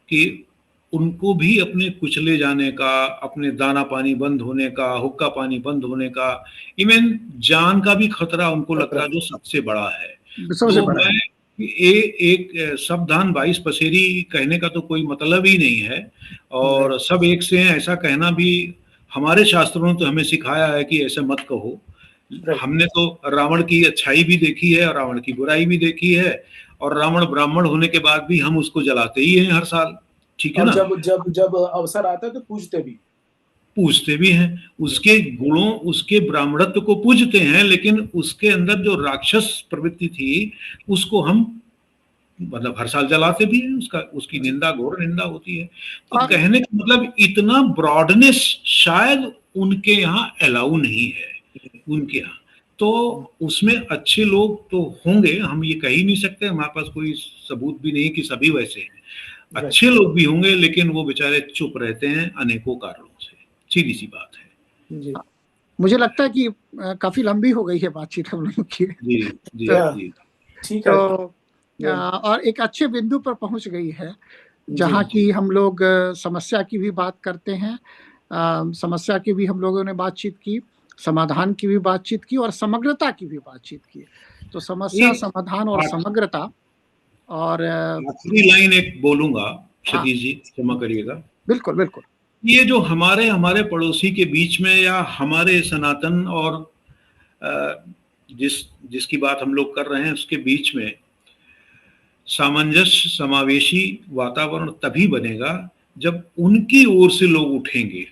कि उनको भी अपने कुचले जाने का, अपने दाना पानी बंद होने का, हुक्का पानी बंद होने का, इवन जान का भी खतरा उनको लगता है, जो सबसे बड़ा है। तो मैं एक सावधान 22 पसेरी कहने का तो कोई मतलब ही नहीं है, और सब एक से हैं ऐसा कहना भी हमारे शास्त्रों ने तो हमें सिखाया है कि ऐसे मत कहो। हमने तो रावण की अच्छाई भी देखी है और रावण की बुराई भी देखी है, और रावण ब्राह्मण होने के बाद भी हम उसको जलाते ही हैं हर साल, ठीक है ना। जब अवसर आता है तो पूजते भी हैं, उसके गुणों, उसके ब्राह्मणत्व को पूजते हैं, लेकिन उसके अंदर जो राक्षस प्रवृत्ति थी उसको हम मतलब हर साल जलाते भी हैं, उसकी निंदा, घोर निंदा होती है। तो कहने का मतलब इतना ब्रॉडनेस शायद उनके यहाँ अलाउ नहीं है, उनके यहाँ तो उसमें अच्छे लोग तो होंगे, हम ये कह ही नहीं सकते, हमारे पास कोई सबूत भी नहीं कि सभी वैसे हैं। अच्छे लोग भी होंगे, लेकिन वो बेचारे चुप रहते हैं अनेकों कारणों से, सीधी सी बात है। जी। मुझे लगता है कि काफी लंबी हो गई है बातचीत हम लोगों की। जी जी जी, ठीक है। और एक अच्छे बिंदु पर पहुंच गई है, जहाँ की हम लोग समस्या की भी बात करते हैं, समस्या की भी हम लोगों ने बातचीत की, समाधान की भी बातचीत की, और समग्रता की भी बातचीत की। तो समस्या, समाधान और समग्रता। और आखिरी लाइन एक बोलूंगा, सतीश जी क्षमा करिएगा। बिल्कुल बिल्कुल। ये जो हमारे पड़ोसी के बीच में या हमारे सनातन और जिसकी बात हम लोग कर रहे हैं उसके बीच में सामंजस्य, समावेशी वातावरण तभी बनेगा जब उनकी ओर से लोग उठेंगे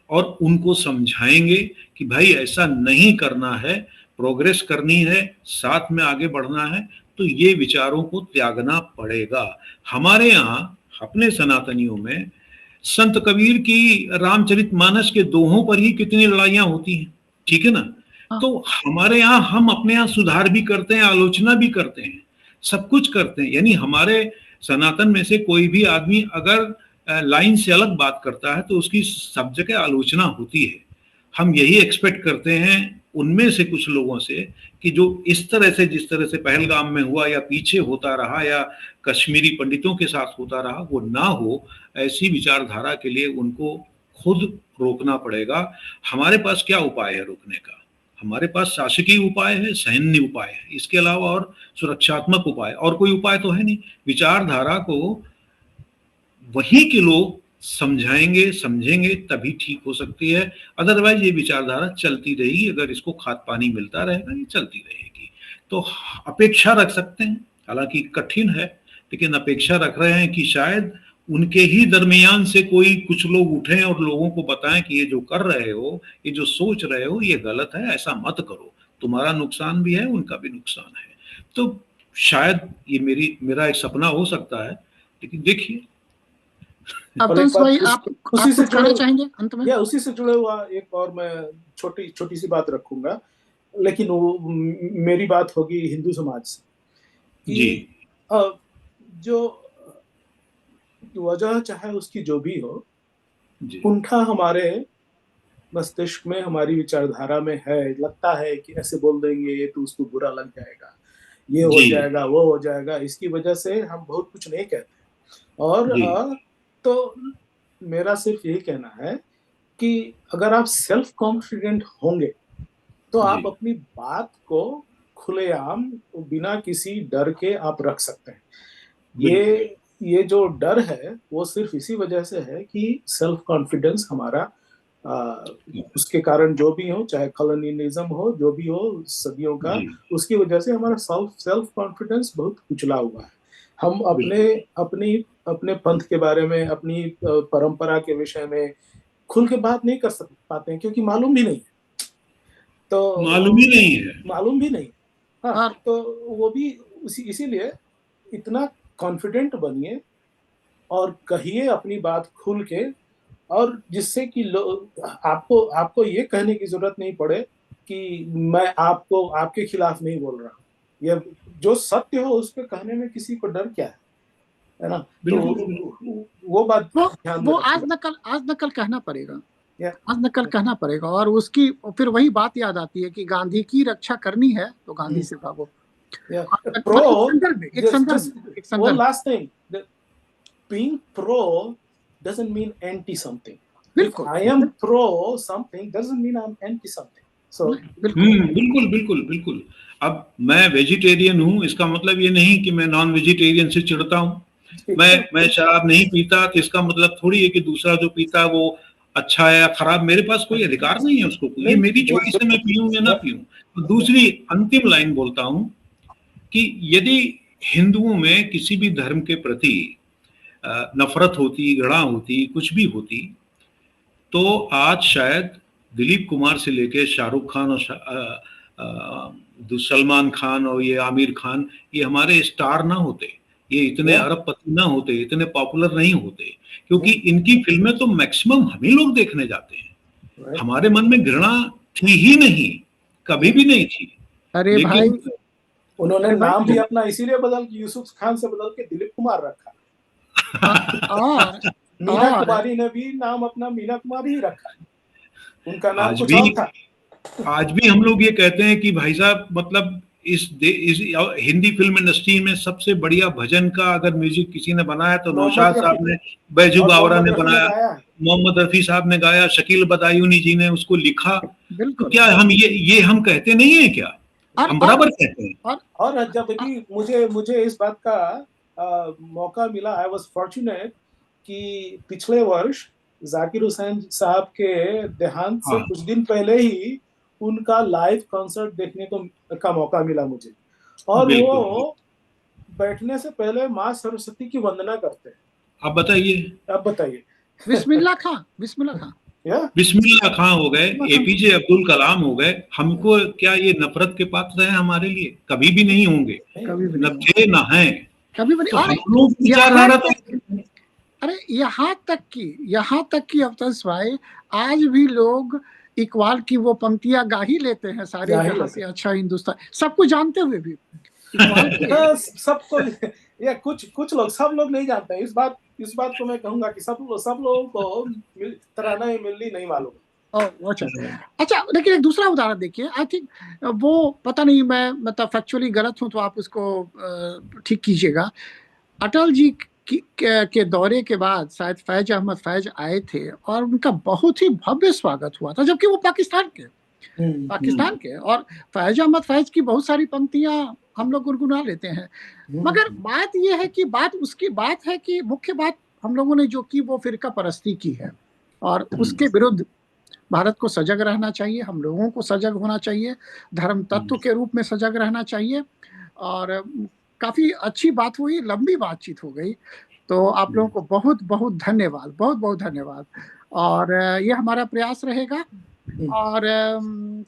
और उनको समझाएंगे कि भाई ऐसा नहीं करना है, प्रोग्रेस करनी है, साथ में आगे बढ़ना है, तो ये विचारों को त्यागना पड़ेगा। हमारे यहाँ अपने सनातनियों में संत कबीर की रामचरितमानस के दोहों पर ही कितनी लड़ाइयां होती हैं, ठीक है ना। तो हमारे यहाँ हम अपने यहाँ सुधार भी करते हैं, आलोचना भी करते हैं, सब कुछ करते हैं। यानी हमारे सनातन में से कोई भी आदमी अगर लाइन से अलग बात करता है तो उसकी सब जगह आलोचना होती है। हम यही एक्सपेक्ट करते हैं उनमें से कुछ लोगों से कि जो इस तरह से, जिस तरह से पहलगाम में हुआ या पीछे होता रहा या कश्मीरी पंडितों के साथ होता रहा, वो ना हो। ऐसी विचारधारा के लिए उनको खुद रोकना पड़ेगा। हमारे पास क्या उपाय है रोकने का? हमारे पास शासकीय उपाय है, सैन्य उपाय है, इसके अलावा और सुरक्षात्मक उपाय और कोई उपाय तो है नहीं। विचारधारा को वही के लोग समझाएंगे, समझेंगे, तभी ठीक हो सकती है। अदरवाइज ये विचारधारा चलती रहेगी, अगर इसको खाद पानी मिलता रहेगा ये चलती रहेगी। तो अपेक्षा रख सकते हैं, हालांकि कठिन है, लेकिन अपेक्षा रख रहे हैं कि शायद उनके ही दरमियान से कोई कुछ लोग उठें और लोगों को बताएं कि ये जो कर रहे हो, ये जो सोच रहे हो, ये गलत है, ऐसा मत करो, तुम्हारा नुकसान भी है, उनका भी नुकसान है। तो शायद ये मेरा एक सपना हो सकता है, लेकिन देखिए। अब तो भाई आप उसी से जुड़ना चाहेंगे अंत में? उसी से जुड़े हुआ एक और मैं छोटी सी बात रखूंगा, लेकिन वो मेरी बात होगी हिंदू समाज से कि जो वजह चाहे उसकी जो भी हो, कुंठा हमारे मस्तिष्क में, हमारी विचारधारा में है। लगता है कि ऐसे बोल देंगे ये तो उसको बुरा लग जाएगा, ये हो जाएगा, वो हो जाएगा, इसकी वजह से हम बहुत कुछ नहीं कहते। और तो मेरा सिर्फ यही कहना है कि अगर आप सेल्फ कॉन्फिडेंट होंगे तो आप अपनी बात को खुलेआम बिना किसी डर के आप रख सकते हैं। ये जो डर है वो सिर्फ इसी वजह से है कि सेल्फ कॉन्फिडेंस हमारा उसके कारण जो भी हो, चाहे कॉलोनियलिज्म हो, जो भी हो सदियों का, उसकी वजह से हमारा सेल्फ कॉन्फिडेंस बहुत कुचला हुआ है। हम अपनी अपने पंथ के बारे में, अपनी परंपरा के विषय में खुल के बात नहीं कर पाते हैं, क्योंकि मालूम भी नहीं है। तो मालूम ही नहीं है। मालूम भी नहीं। हाँ, हाँ। तो वो भी इसीलिए इतना कॉन्फिडेंट बनिए और कहिए अपनी बात खुल के, और जिससे कि आपको ये कहने की जरूरत नहीं पड़े कि मैं आपको आपके खिलाफ नहीं बोल रहा हूँ। ये जो सत्य हो उस पे कहने में किसी को डर क्या है ना? तो वो बात ध्यान में वो आज रखिएगा। न कल कहना पड़ेगा, Yeah. आज न कल कहना पड़ेगा। और उसकी फिर वही बात याद आती है कि गांधी की रक्षा करनी है तो गांधी से भागो। Yeah. एक Pro, संदर्भ में, एक just संदर्भ one में। last thing, being pro doesn't mean anti something. If बिल्कुल, I am pro something doesn't mean I'm anti something. So बिल्कुल बिल्कुल बिल्कुल। अब मैं वेजिटेरियन हूँ, इसका मतलब ये नहीं कि मैं नॉन वेजिटेरियन से चिढ़ता हूँ। मैं शराब नहीं पीता तो इसका मतलब थोड़ी है कि दूसरा जो पीता है वो अच्छा है या खराब। मेरे पास कोई अधिकार नहीं है उसको, ये मेरी चॉइस है, मैं पीऊं या ना पीऊं। तो दूसरी अंतिम लाइन बोलता हूं कि यदि हिंदुओं में किसी भी धर्म के प्रति नफरत होती, घृणा होती, कुछ भी होती, तो आज शायद दिलीप कुमार से लेके शाहरुख खान और सलमान खान और ये आमिर खान, ये हमारे स्टार ना होते, ये इतने अरबपति ना होते, इतने पॉपुलर नहीं होते, क्योंकि इनकी फिल्में तो मैक्सिमम हम ही लोग देखने जाते हैं। हमारे मन में घृणा थी ही नहीं, कभी भी नहीं थी। अरे भाई, उन्होंने नाम भी अपना इसीलिए बदल के यूसुफ खान से बदल के दिलीप कुमार रखा। और मीना कुमारी ने भी नाम अपना मीना कुमारी ही रखा, उनका नाम कुछ और था। आज भी हम लोग ये कहते हैं कि भाई साहब, मतलब इस हिंदी फिल्म इंडस्ट्री में सबसे बढ़िया भजन का अगर म्यूजिक किसी ने बनाया तो नौशाद साहब ने, बैजू बावरा ने बनाया, मोहम्मद रफी साहब ने गाया, शकील बदायूनी जी ने उसको लिखा। तो क्या हम ये हम कहते नहीं है क्या? हम बराबर कहते हैं। और जब भी मुझे इस बात का मौका मिला, आई वाज फॉर्चुनेट कि पिछले वर्ष जाकिर हुसैन साहब के देहांत से कुछ दिन पहले ही उनका लाइव कॉन्सर्ट देखने का मौका मिला मुझे। और वो बैठने से पहले माँ सरस्वती की वंदना करते हैं। आप बताइए। बिस्मिल्लाह खां हो गए, एपीजे अब्दुल कलाम हो गए, हमको क्या ये नफरत के पात्र हैं? हमारे लिए कभी भी नहीं होंगे, न थे न हैं, कभी भी नहीं। अरे यहाँ तक की अवतंस भाई, आज भी लोग इकबाल की वो पंक्तियां गा ही लेते हैं, सारे जहां से अच्छा हिंदुस्तान, सबको जानते हुए भी इकबाल सबको, या कुछ लोग, सब लोग नहीं जानते। इस बात को मैं कहूंगा कि सब लोगों को तराना मिलनी नहीं मालूम। अच्छा, लेकिन एक दूसरा उदाहरण देखिए। आई थिंक वो, पता नहीं, मैं मतलब फैक्चुअली गलत हूं तो आप उसको ठीक कीजिएगा। अटल जी के दौरे के बाद शायद फैज अहमद फैज आए थे और उनका बहुत ही भव्य स्वागत हुआ था, जबकि वो पाकिस्तान के और फैज अहमद फैज की बहुत सारी पंक्तियां हम लोग गुनगुना लेते हैं। मगर बात यह है कि मुख्य बात हम लोगों ने जो की वो फिरका परस्ती की है, और उसके विरुद्ध भारत को सजग रहना चाहिए, हम लोगों को सजग होना चाहिए, धर्म तत्व के रूप में सजग रहना चाहिए। और काफी अच्छी बात हुई, लंबी बातचीत हो गई, तो आप लोगों को बहुत बहुत धन्यवाद। और ये हमारा प्रयास रहेगा, और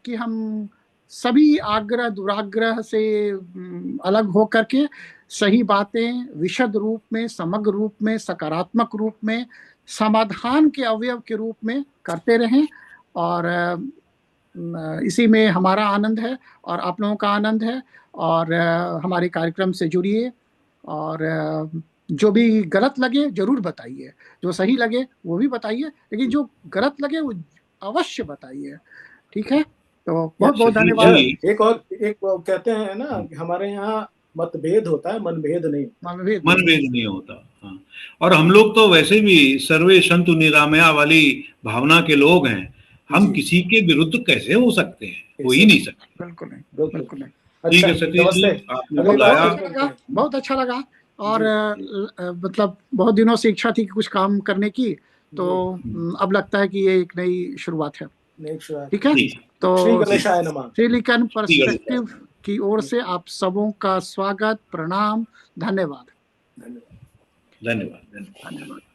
कि हम सभी आग्रह दुराग्रह से अलग हो करके सही बातें विशद रूप में, समग्र रूप में, सकारात्मक रूप में, समाधान के अवयव के रूप में करते रहें। और इसी में हमारा आनंद है और आप लोगों का आनंद है। और हमारे कार्यक्रम से जुड़िए, और जो भी गलत लगे जरूर बताइए, जो सही लगे वो भी बताइए, लेकिन जो गलत लगे वो अवश्य बताइए। ठीक है, तो बहुत बहुत धन्यवाद। एक कहते हैं ना, हमारे यहाँ मतभेद होता है, मनभेद नहीं होता। हाँ। और हम लोग तो वैसे भी सर्वे संतु निरामया वाली भावना के लोग हैं, हम किसी के विरुद्ध कैसे हो सकते हैं? हो ही नहीं सकते। बिल्कुल नहीं। ठीक है सतीश जी, आपने बुलाया, बहुत अच्छा लगा। और मतलब बहुत दिनों से इच्छा थी कि कुछ काम करने की, तो अब लगता है कि ये एक नई शुरुआत है। ठीक है, तो श्रीलिकन पर्सपेक्टिव की ओर से आप सबों का स्वागत, प्रणाम, धन्यवाद। धन्यवाद धन्यवाद। धन्यवाद।